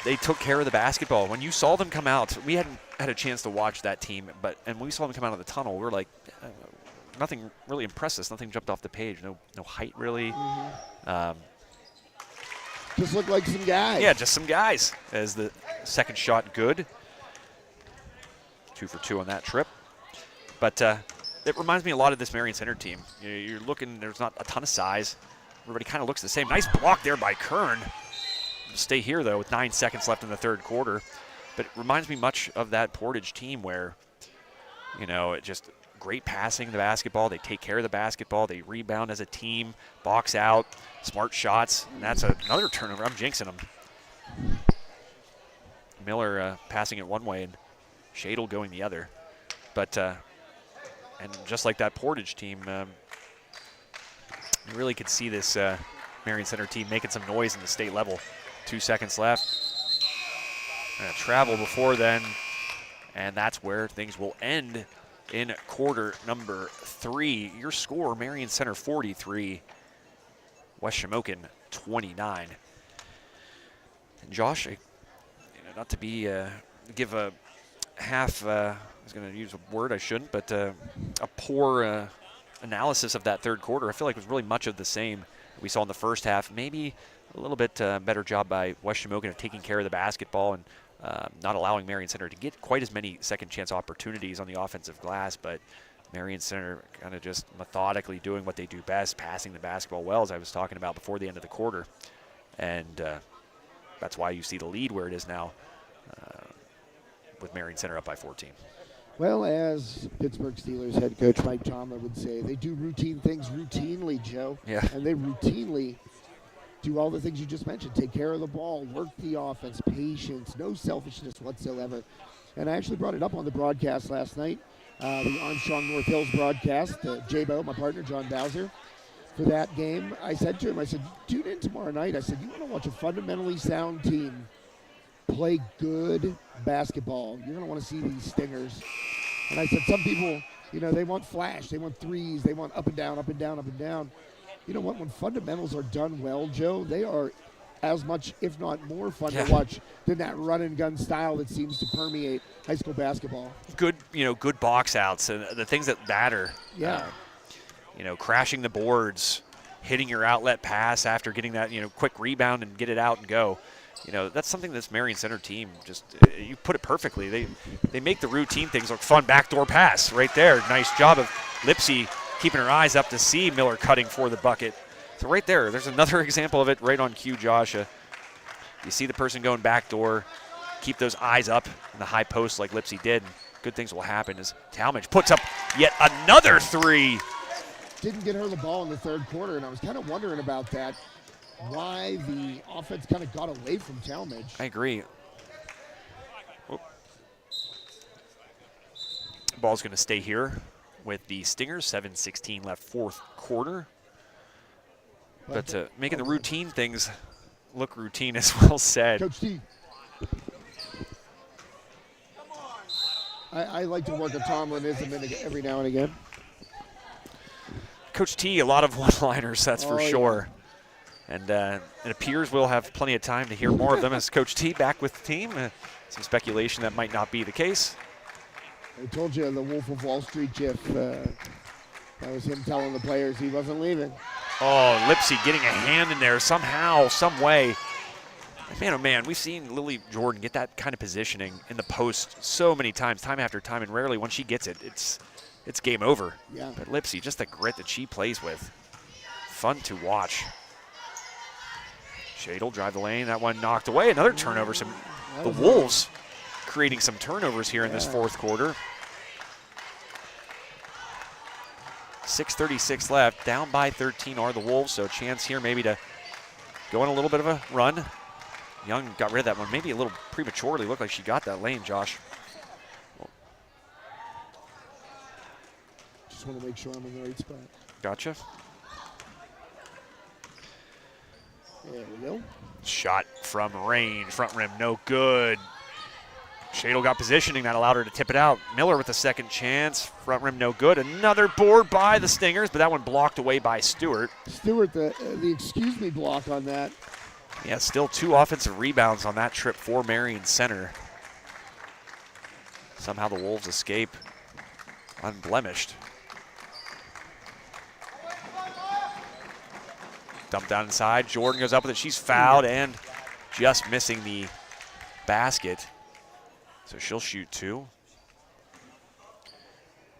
They took care of the basketball. When you saw them come out, we hadn't had a chance to watch that team, and when we saw them come out of the tunnel, we were like, nothing really impressed us. Nothing jumped off the page. No height, really. Mm-hmm. Just looked like some guys. Yeah, just some guys. As the second shot, good. 2 for 2 on that trip. But it reminds me a lot of this Marion Center team. You're looking, there's not a ton of size. Everybody kind of looks the same. Nice block there by Kern. Stay here, though, with 9 seconds left in the third quarter. But it reminds me much of that Portage team where, it just great passing the basketball. They take care of the basketball. They rebound as a team, box out, smart shots. And that's another turnover. I'm jinxing them. Miller passing it one way and Shadle going the other. But, and just like that Portage team, you really could see this Marion Center team making some noise in the state level. 2 seconds left. Travel before then, and that's where things will end in quarter number 3. Your score, Marion Center 43, West Shamokin 29. And Josh, not to be give a half, I was going to use a word I shouldn't, but a poor analysis of that third quarter. I feel like it was really much of the same we saw in the first half. Maybe a little bit better job by West Shamokin of taking care of the basketball and not allowing Marion Center to get quite as many second chance opportunities on the offensive glass, but Marion Center kind of just methodically doing what they do best, passing the basketball well, as I was talking about before the end of the quarter. And that's why you see the lead where it is now with Marion Center up by 14. Well, as Pittsburgh Steelers head coach Mike Tomlin would say, they do routine things routinely, Joe. Yeah. And they routinely do all the things you just mentioned. Take care of the ball, work the offense, patience, no selfishness whatsoever. And I actually brought it up on the broadcast last night, the Armstrong North Hills broadcast. J-Bo, my partner, John Bowser, for that game. I said to him, I said, tune in tomorrow night. I said, you want to watch a fundamentally sound team play good basketball. You're going to want to see these Stingers. And I said, some people, they want flash. They want threes. They want up and down, up and down, up and down. You know what? When fundamentals are done well, Joe, they are as much, if not more fun to watch than that run and gun style that seems to permeate high school basketball. Good, good box outs and the things that matter. Yeah. Crashing the boards, hitting your outlet pass after getting that, quick rebound and get it out and go. That's something this Marion Center team just, you put it perfectly. They make the routine things look fun. Backdoor pass right there. Nice job of Lipsy keeping her eyes up to see Miller cutting for the bucket. So right there's another example of it right on cue, Josh. You see the person going backdoor, keep those eyes up in the high post like Lipsy did, and good things will happen as Talmadge puts up yet another three. Didn't get her the ball in the third quarter, and I was kind of wondering about that, why the offense kind of got away from Talmadge. I agree. Ball's going to stay here with the Stingers. 7:16 left, fourth quarter. But making the routine things look routine as well said. Coach T. I like to work a Tomlinism every now and again. Coach T, a lot of one-liners, that's for sure. And it appears we'll have plenty of time to hear more of them as Coach T back with the team. Some speculation that might not be the case. I told you the Wolf of Wall Street GIF. That was him telling the players he wasn't leaving. Oh, Lipsy getting a hand in there somehow, some way. Man, oh man, we've seen Lily Jordan get that kind of positioning in the post so many times, time after time, and rarely when she gets it, it's game over. Yeah. But Lipsy, just the grit that she plays with. Fun to watch. Shadle drive the lane, that one knocked away. Another turnover. The Wolves creating some turnovers here in this fourth quarter. 6:36 left, down by 13 are the Wolves, so a chance here maybe to go on a little bit of a run. Young got rid of that one, maybe a little prematurely. Looked like she got that lane, Josh. Just want to make sure I'm in the right spot. Gotcha. There we go. Shot from range, front rim, no good. Shadle got positioning, that allowed her to tip it out. Miller with a second chance, front rim no good. Another board by the Stingers, but that one blocked away by Stewart. Stewart, the excuse me block on that. Yeah, still 2 offensive rebounds on that trip for Marion Center. Somehow the Wolves escape unblemished. Dumped down inside, Jordan goes up with it, she's fouled and just missing the basket. So she'll shoot 2.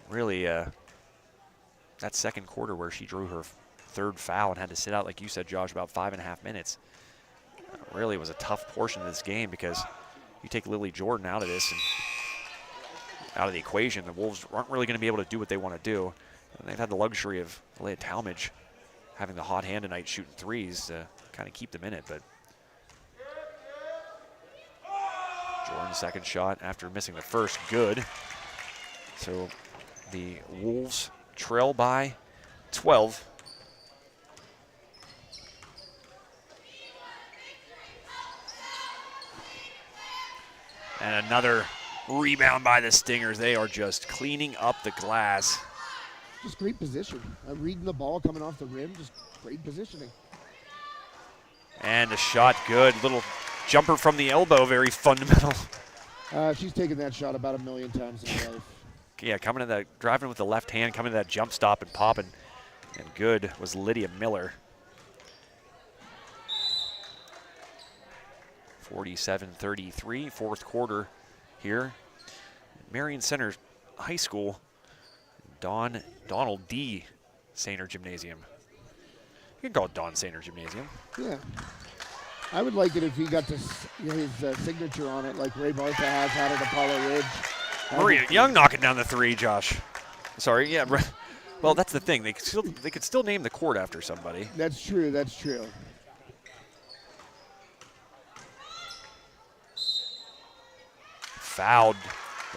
Really, that second quarter where she drew her third foul and had to sit out, like you said, Josh, about 5.5 minutes. Really was a tough portion of this game because you take Lily Jordan out of this and out of the equation, the Wolves aren't really going to be able to do what they want to do. And they've had the luxury of Leah Talmadge having the hot hand tonight shooting threes to kind of keep them in it. But Jordan's second shot after missing the first, good. So the Wolves trail by 12. And another rebound by the Stingers. They are just cleaning up the glass. Just great position. Reading the ball coming off the rim, just great positioning. And a shot good. Little jumper from the elbow, very fundamental. She's taken that shot about 1,000,000 times in her life. Yeah, coming to that, driving with the left hand, coming to that jump stop and popping. And good was Lydia Miller. 47-33, fourth quarter here. Marion Center High School, Donald D. Sainer Gymnasium. You can call it Don Sainer Gymnasium. Yeah. I would like it if he got his signature on it like Ray Bartha has had at Apollo Ridge. Maria Young knocking down the three, Josh. Sorry, yeah. Well, that's the thing. They could still name the court after somebody. That's true, that's true. Fouled.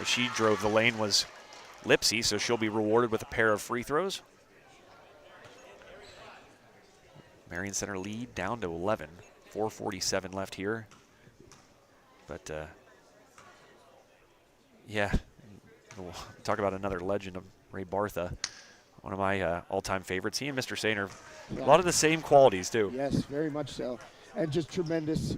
As she drove the lane was Lipsy, so she'll be rewarded with a pair of free throws. Marion Center lead down to 11. 4:47 left here. But, yeah, we'll talk about another legend of Ray Bartha, one of my all-time favorites. He and Mr. Sainer, a lot of the same qualities, too. Yes, very much so. And just tremendous,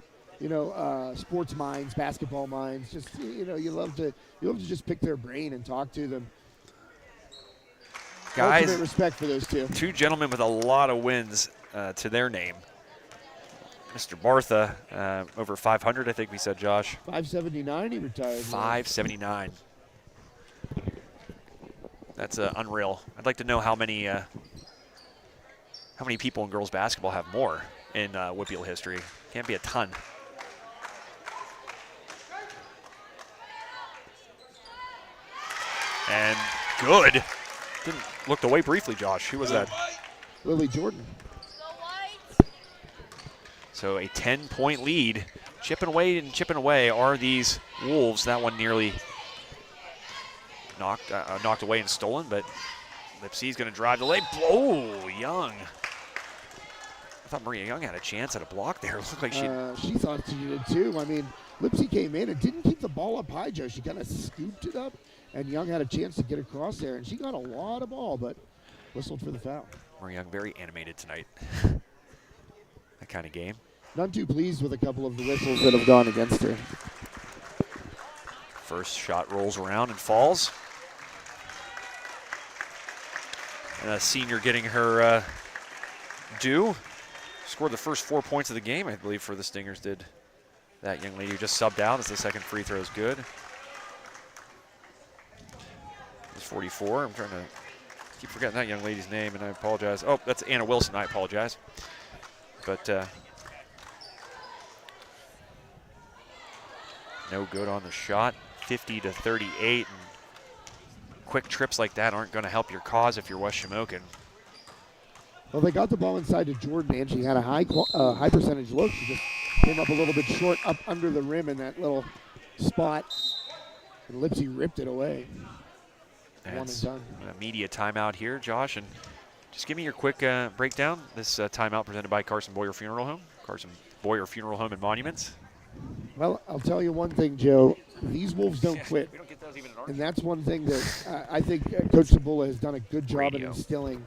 sports minds, basketball minds. Just, you love to just pick their brain and talk to them. Guys, ultimate respect for those two. Two gentlemen with a lot of wins to their name. Mr. Bartha, over 500, I think we said, Josh. 579 he retired. 579. That's unreal. I'd like to know how many people in girls basketball have more in Whitfield history. Can't be a ton. And good. Didn't looked away briefly, Josh. Who was that? Lily Jordan. So a 10-point lead. Chipping away are these Wolves. That one nearly knocked away and stolen, but Lipsy's going to drive the lane. Oh, Young. I thought Maria Young had a chance at a block there. It looked like she thought she did too. I mean, Lipsy came in and didn't keep the ball up high, Joe. She kind of scooped it up, and Young had a chance to get across there, and she got a lot of ball, but whistled for the foul. Maria Young very animated tonight. That kind of game. None too pleased with a couple of the whistles that have gone against her. First shot rolls around and falls. And a senior getting her due. Scored the first 4 points of the game, I believe, for the Stingers did. That young lady who just subbed out as the second free throw is good. It's 44. I'm trying to keep forgetting that young lady's name, and I apologize. Oh, that's Anna Wilson. I apologize. But no good on the shot. 50-38. And quick trips like that aren't going to help your cause if you're West Shamokin. Well, they got the ball inside to Jordan, and she had a high percentage look. She just came up a little bit short up under the rim in that little spot. And Lipsy ripped it away. One and done. A media timeout here, Josh. And just give me your quick breakdown. This timeout presented by Carson Boyer Funeral Home. Carson Boyer Funeral Home and Monuments. Well, I'll tell you one thing, Joe. These Wolves don't quit. We don't get those even in our And that's one thing that I think Coach Cibula has done a good job in instilling.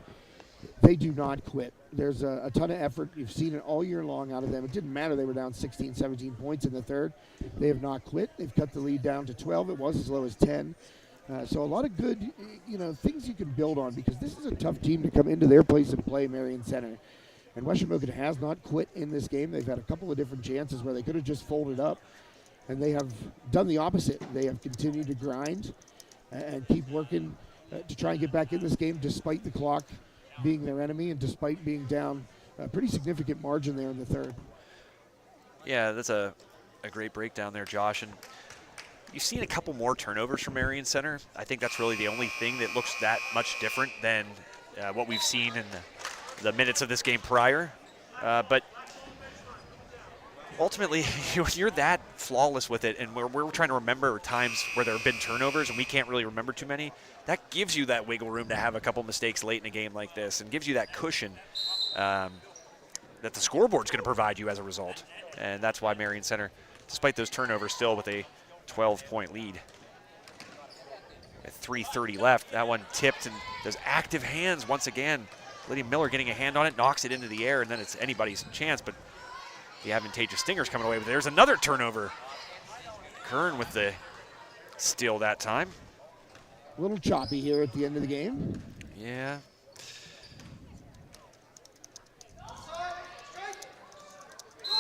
They do not quit. There's a ton of effort. You've seen it all year long out of them. It didn't matter they were down 16, 17 points in the third. They have not quit. They've cut the lead down to 12. It was as low as 10. So a lot of good, things you can build on, because this is a tough team to come into their place and play Marion Center. And West Shamokin has not quit in this game. They've had a couple of different chances where they could have just folded up, and they have done the opposite. They have continued to grind and keep working to try and get back in this game despite the clock being their enemy and despite being down a pretty significant margin there in the third. Yeah, that's a great breakdown there, Josh. And you've seen a couple more turnovers from Marion Center. I think that's really the only thing that looks that much different than what we've seen in the minutes of this game prior. But ultimately, when you're that flawless with it, and we're trying to remember times where there have been turnovers, and we can't really remember too many, that gives you that wiggle room to have a couple mistakes late in a game like this, and gives you that cushion that the scoreboard's going to provide you as a result. And that's why Marion Center, despite those turnovers, still with a 12-point lead. At 3:30 left, that one tipped, and those active hands once again. Lydia Miller getting a hand on it, knocks it into the air, and then it's anybody's chance, but the advantageous Stingers coming away with it. There's another turnover. Kern with the steal that time. A little choppy here at the end of the game. Yeah.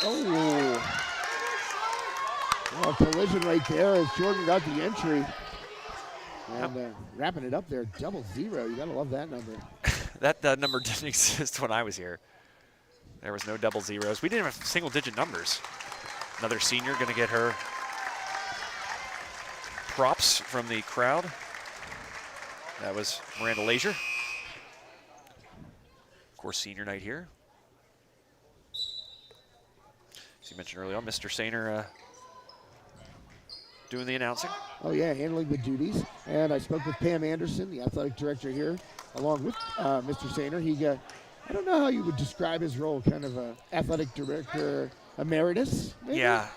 Oh. Well, a collision right there as Jordan got the entry. And wrapping it up there, 0-0. You gotta love that number. That number didn't exist when I was here. There was no 0-0s. We didn't have single-digit numbers. Another senior going to get her props from the crowd. That was Miranda Leisure. Of course, senior night here. As you mentioned earlier on, Mr. Sainer doing the announcing. Oh yeah, handling the duties. And I spoke with Pam Anderson, the athletic director here, along with Mr. Sainer. I don't know how you would describe his role, kind of a athletic director emeritus, maybe? Yeah.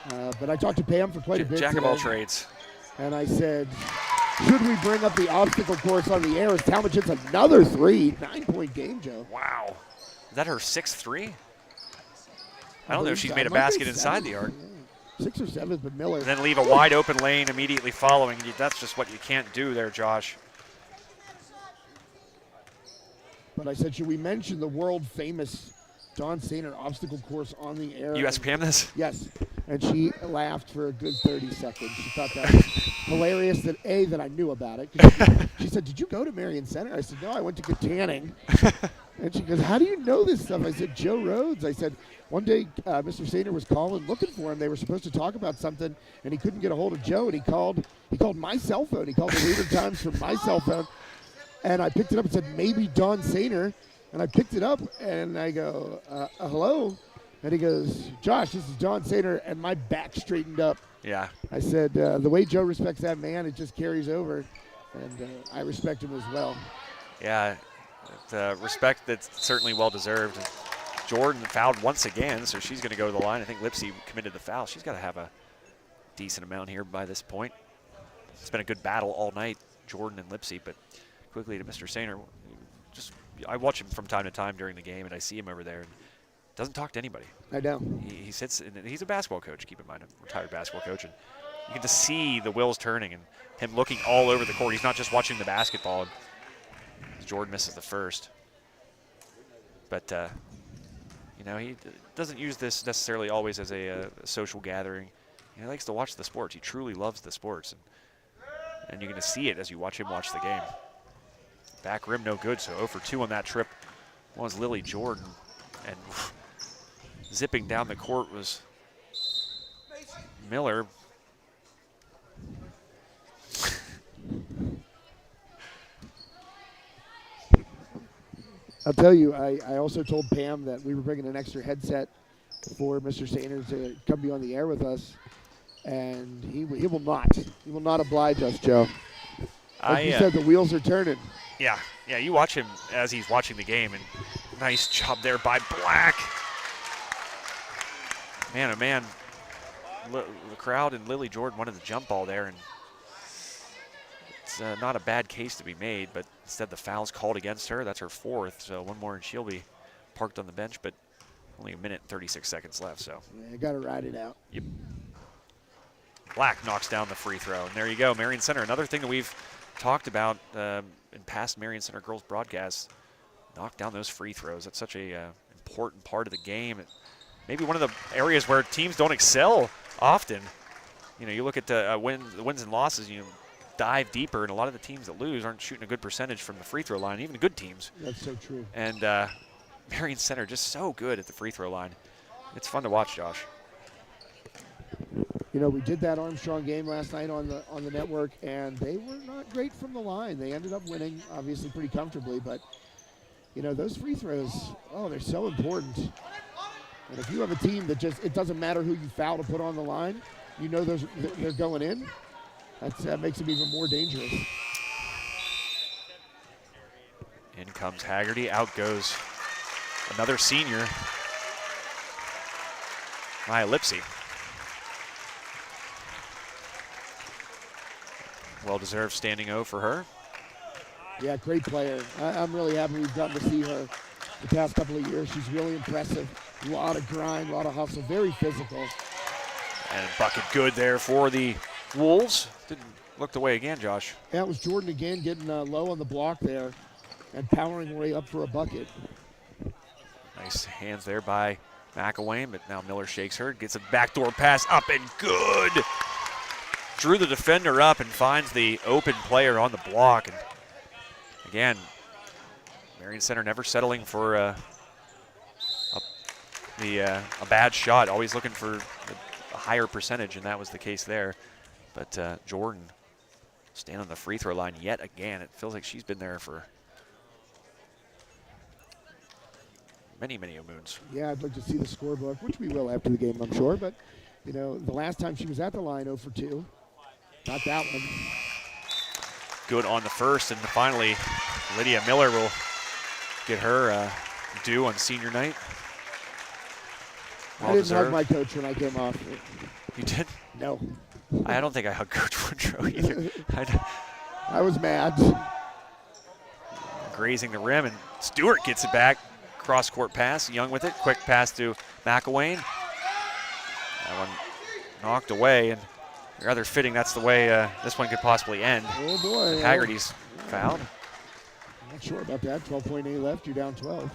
But I talked to Pam for quite a bit Jack of all today. trades. And I said, should we bring up the obstacle course on the air as Talmadge hits another 3? 9-point game, Joe. Wow. Is that her 6th-3? I don't know if she's so. made a basket inside the arc. Yeah. 6 or 7, but Miller. And then leave a wide open lane immediately following. That's just what you can't do there, Josh. But I said, should we mention the world-famous Don Sainer obstacle course on the air? You asked Pam this? Yes. And she laughed for a good 30 seconds. She thought that was hilarious that I knew about it. She said, did you go to Marion Center? I said, no, I went to Katanning. And she goes, how do you know this stuff? I said, Joe Rhodes. I said, one day Mr. Sainer was calling looking for him. They were supposed to talk about something, and he couldn't get a hold of Joe, and he called my cell phone. He called the Leader Times from my cell phone. And I picked it up and said, maybe Don Sainer. And I picked it up, and I go, hello? And he goes, Josh, this is Don Sainer, and my back straightened up. Yeah. I said, the way Joe respects that man, it just carries over, and I respect him as well. Yeah, respect that's certainly well-deserved. Jordan fouled once again, so she's going to go to the line. I think Lipsy committed the foul. She's got to have a decent amount here by this point. It's been a good battle all night, Jordan and Lipsy, but quickly to Mr. Sainer. I watch him from time to time during the game, and I see him over there, and doesn't talk to anybody. I know. He sits, and he's a basketball coach, keep in mind, a retired basketball coach, and you get to see the wheels turning and him looking all over the court. He's not just watching the basketball. Jordan misses the first. But, he doesn't use this necessarily always as a social gathering. He likes to watch the sports. He truly loves the sports, and you're going to see it as you watch him watch the game. Back rim no good, so 0 for 2 on that trip was Lily Jordan. And zipping down the court was Miller. I'll tell you, I also told Pam that we were bringing an extra headset for Mr. Sainer to come be on the air with us, and he will not. He will not oblige us, Joe. Like you said, the wheels are turning. Yeah, you watch him as he's watching the game, and nice job there by Black. Man, oh man, the crowd and Lily Jordan wanted the jump ball there, and it's not a bad case to be made, but instead the foul's called against her. That's her 4th, so one more and she'll be parked on the bench, but only 1 minute and 36 seconds left, so. Yeah, got to ride it out. Yep. Black knocks down the free throw, and there you go, Marion Center. Another thing that we've talked about in past Marion Center girls broadcasts, knock down those free throws. That's such a important part of the game. Maybe one of the areas where teams don't excel often. You look at the wins and losses, dive deeper, and a lot of the teams that lose aren't shooting a good percentage from the free throw line, even good teams. That's so true. And Marion Center just so good at the free throw line. It's fun to watch, Josh. We did that Armstrong game last night on the network, and they were not great from the line. They ended up winning, obviously, pretty comfortably, but, those free throws, they're so important. And if you have a team that just, it doesn't matter who you foul to put on the line, you know they're going in, that makes them even more dangerous. In comes Haggerty. Out goes another senior, Maya Lipsy. Well-deserved standing O for her. Yeah, great player. I'm really happy we've gotten to see her the past couple of years. She's really impressive. A lot of grind, a lot of hustle, very physical. And bucket good there for the Wolves. Didn't look the way again, Josh. Yeah, it was Jordan again getting low on the block there and powering her way up for a bucket. Nice hands there by McElwain, but now Miller shakes her, gets a backdoor pass up and good. Drew the defender up and finds the open player on the block. And again, Marion Center never settling for a bad shot, always looking for a higher percentage, and that was the case there. But Jordan staying on the free throw line yet again. It feels like she's been there for many, many moons. Yeah, I'd like to see the scorebook, which we will after the game, I'm sure. But, you know, the last time she was at the line, 0 for 2. Not that one. Good on the first, and finally Lydia Miller will get her due on senior night. I didn't hug my coach when I came off. You did? No. I don't think I hugged Coach Woodrow either. I was mad. Grazing the rim, and Stewart gets it back. Cross-court pass, Young with it. Quick pass to McElwain. That one knocked away, and rather fitting that's the way this one could possibly end. Oh, boy. Haggerty's fouled. I'm not sure about that. 12.8 left. You're down 12.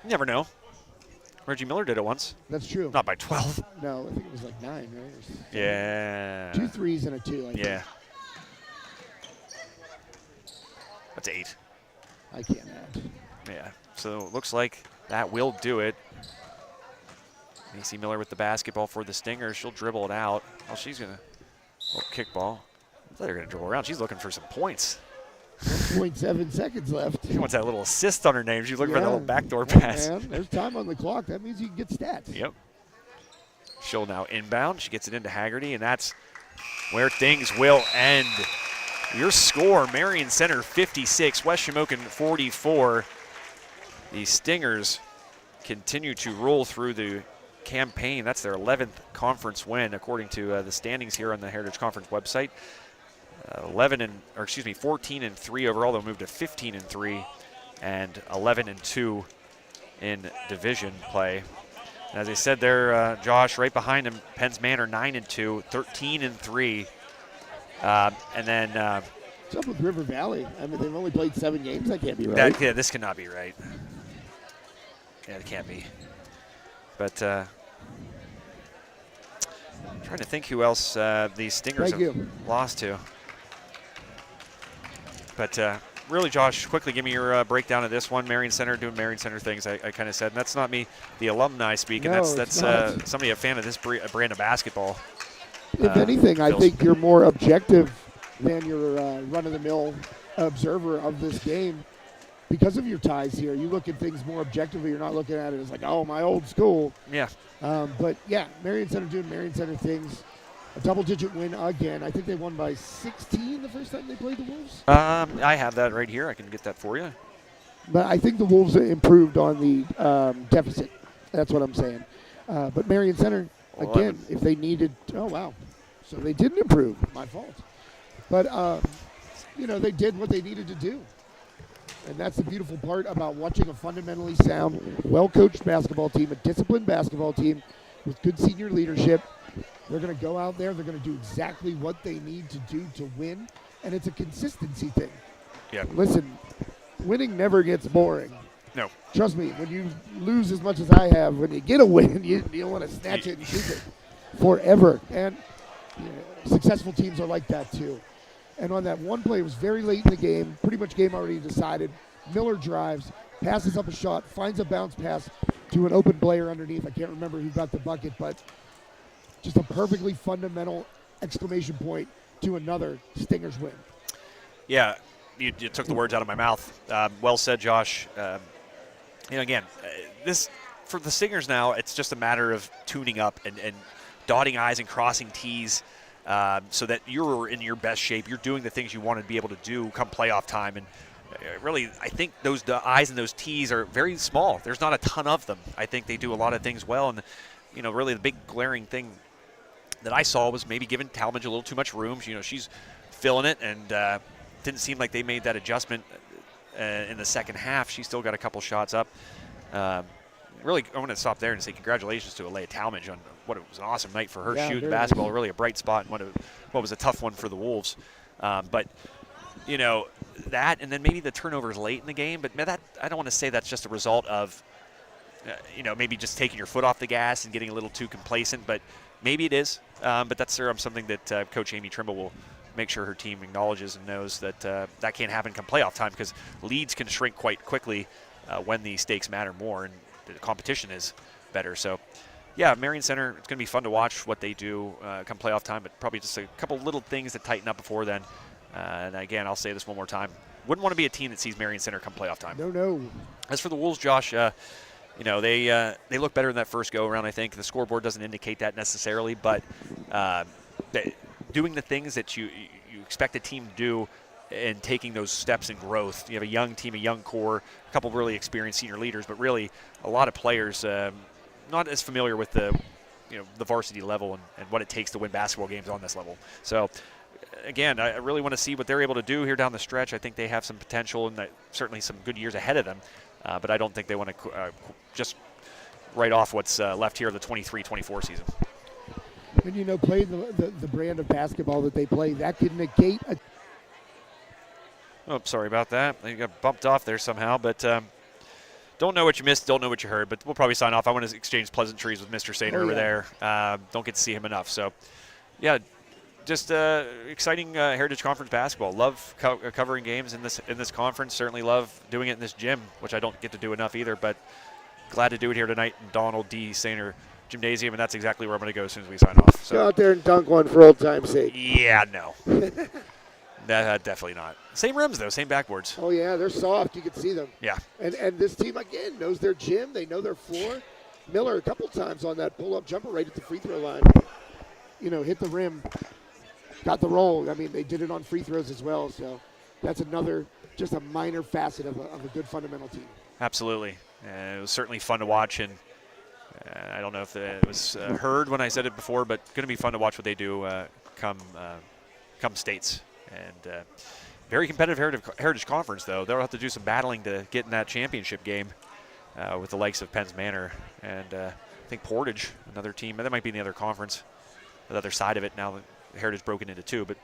You never know. Reggie Miller did it once. That's true. Not by 12. No, I think it was like 9, right? Yeah. 2 threes and a 2, I think. Yeah. That's 8. I can't add. Yeah. So it looks like that will do it. Macy Miller with the basketball for the Stingers. She'll dribble it out. Oh, she's going to kickball. I thought they were going to dribble around. She's looking for some points. 1.7 seconds left. She wants that little assist on her name. She's looking for that little backdoor Yeah, pass. man. There's time on the clock. That means you can get stats. Yep. She'll now inbound. She gets it into Haggerty, and that's where things will end. Your score, Marion Center 56, West Shamokin 44. The Stingers continue to roll through the campaign. That's their 11th conference win, according to the standings here on the Heritage Conference website. 14-3 overall. They'll move to 15-3 and 11-2 in division play. And as I said there, Josh, right behind them, Penns Manor 9-2, 13-3, and then. What's up with River Valley? I mean, they've only played 7 games. That can't be right. This cannot be right. Yeah, it can't be. But trying to think who else these Stingers have lost to. But really, Josh, quickly give me your breakdown of this one. Marion Center doing Marion Center things, I kind of said. And that's not me, the alumni speaking. No, that's somebody a fan of this brand of basketball. If anything, I think you're more objective than your run-of-the-mill observer of this game because of your ties here. You look at things more objectively. You're not looking at it as like, oh, my old school. Yeah. But, yeah, Marion Center doing Marion Center things. A double-digit win again. I think they won by 16 the first time they played the Wolves. I have that right here. I can get that for you. But I think the Wolves improved on the deficit. That's what I'm saying. But Marion Center, again, if they needed – oh, wow. So they didn't improve. My fault. But, they did what they needed to do. And that's the beautiful part about watching a fundamentally sound, well-coached basketball team, a disciplined basketball team with good senior leadership. They're going to go out there. They're going to do exactly what they need to do to win. And it's a consistency thing. Yeah. Listen, winning never gets boring. No. Trust me, when you lose as much as I have, when you get a win, you don't want to snatch it and keep it forever. And successful teams are like that too. And on that one play, it was very late in the game, pretty much game already decided. Miller drives, passes up a shot, finds a bounce pass to an open player underneath. I can't remember who got the bucket, but just a perfectly fundamental exclamation point to another Stingers win. Yeah, you took the words out of my mouth. Well said, Josh. Again, this for the singers now, it's just a matter of tuning up and dotting I's and crossing T's so that you're in your best shape. You're doing the things you want to be able to do come playoff time. And really, I think those I's and those T's are very small. There's not a ton of them. I think they do a lot of things well. And, really the big glaring thing that I saw was maybe giving Talmadge a little too much room. She's filling it, and didn't seem like they made that adjustment in the second half. She still got a couple shots up. Really, I want to stop there and say congratulations to Alea Talmadge on what was an awesome night for her shooting basketball. Nice. Really a bright spot and what was a tough one for the Wolves. But that, and then maybe the turnovers late in the game. But that, I don't want to say that's just a result of maybe just taking your foot off the gas and getting a little too complacent. But maybe it is. But that's something that Coach Amy Trimble will make sure her team acknowledges and knows that that can't happen come playoff time, because leads can shrink quite quickly when the stakes matter more and the competition is better. So, yeah, Marion Center, it's going to be fun to watch what they do come playoff time, but probably just a couple little things that tighten up before then. And again, I'll say this one more time. Wouldn't want to be a team that sees Marion Center come playoff time. No. As for the Wolves, Josh, they look better in that first go-around, I think. The scoreboard doesn't indicate that necessarily, but doing the things that you expect a team to do and taking those steps in growth. You have a young team, a young core, a couple of really experienced senior leaders, but really a lot of players not as familiar with the varsity level and what it takes to win basketball games on this level. So, again, I really want to see what they're able to do here down the stretch. I think they have some potential and certainly some good years ahead of them, but I don't think they want to just write off what's left here of the 23-24 season. When play the brand of basketball that they play, that can negate a. Oh, sorry about that. You got bumped off there somehow, but don't know what you missed, don't know what you heard, but we'll probably sign off. I want to exchange pleasantries with Mr. Sater over there. Don't get to see him enough. So, yeah, just exciting Heritage Conference basketball. Love covering games in this conference. Certainly love doing it in this gym, which I don't get to do enough either, but glad to do it here tonight in Donald D. Sater Gymnasium, and that's exactly where I'm going to go as soon as we sign off. So. Go out there and dunk one for old time's sake. Yeah, no. Definitely not. Same rims, though, same backboards. Oh, yeah, they're soft. You can see them. Yeah. And this team, again, knows their gym. They know their floor. Miller a couple times on that pull-up jumper right at the free throw line. Hit the rim, got the roll. I mean, they did it on free throws as well. So that's another, just a minor facet of a good fundamental team. Absolutely. It was certainly fun to watch, and I don't know if it was heard when I said it before, but going to be fun to watch what they do come states. And very competitive Heritage Conference, though. They'll have to do some battling to get in that championship game with the likes of Penns Manor. And I think Portage, another team, that might be in the other conference, the other side of it. Now the Heritage broken into two, but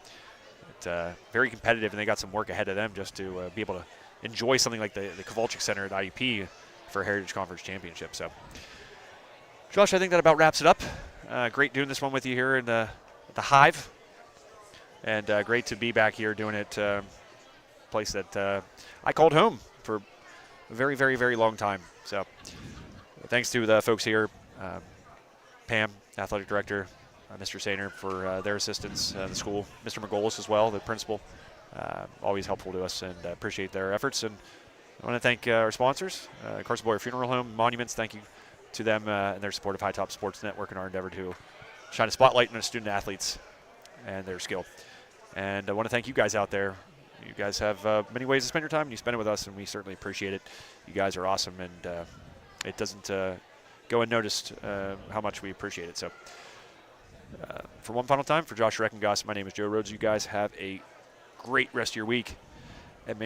very competitive, and they got some work ahead of them just to be able to enjoy something like the Kowalczyk Center at IUP for Heritage Conference Championship. So, Josh, I think that about wraps it up. Great doing this one with you here in the Hive. And great to be back here doing it, place that I called home for a very, very, very long time. So thanks to the folks here, Pam, athletic director, Mr. Sainer for their assistance, the school, Mr. Margolis as well, the principal, always helpful to us, and appreciate their efforts. And I want to thank our sponsors, Carson Boyer Funeral Home, Monuments. Thank you to them and their support of High Top Sports Network in our endeavor to shine a spotlight on our student athletes and their skill. And I want to thank you guys out there. You guys have many ways to spend your time, and you spend it with us, and we certainly appreciate it. You guys are awesome, and it doesn't go unnoticed how much we appreciate it. So for one final time, for Josh Reckengoss, my name is Joe Rhodes. You guys have a great rest of your week. And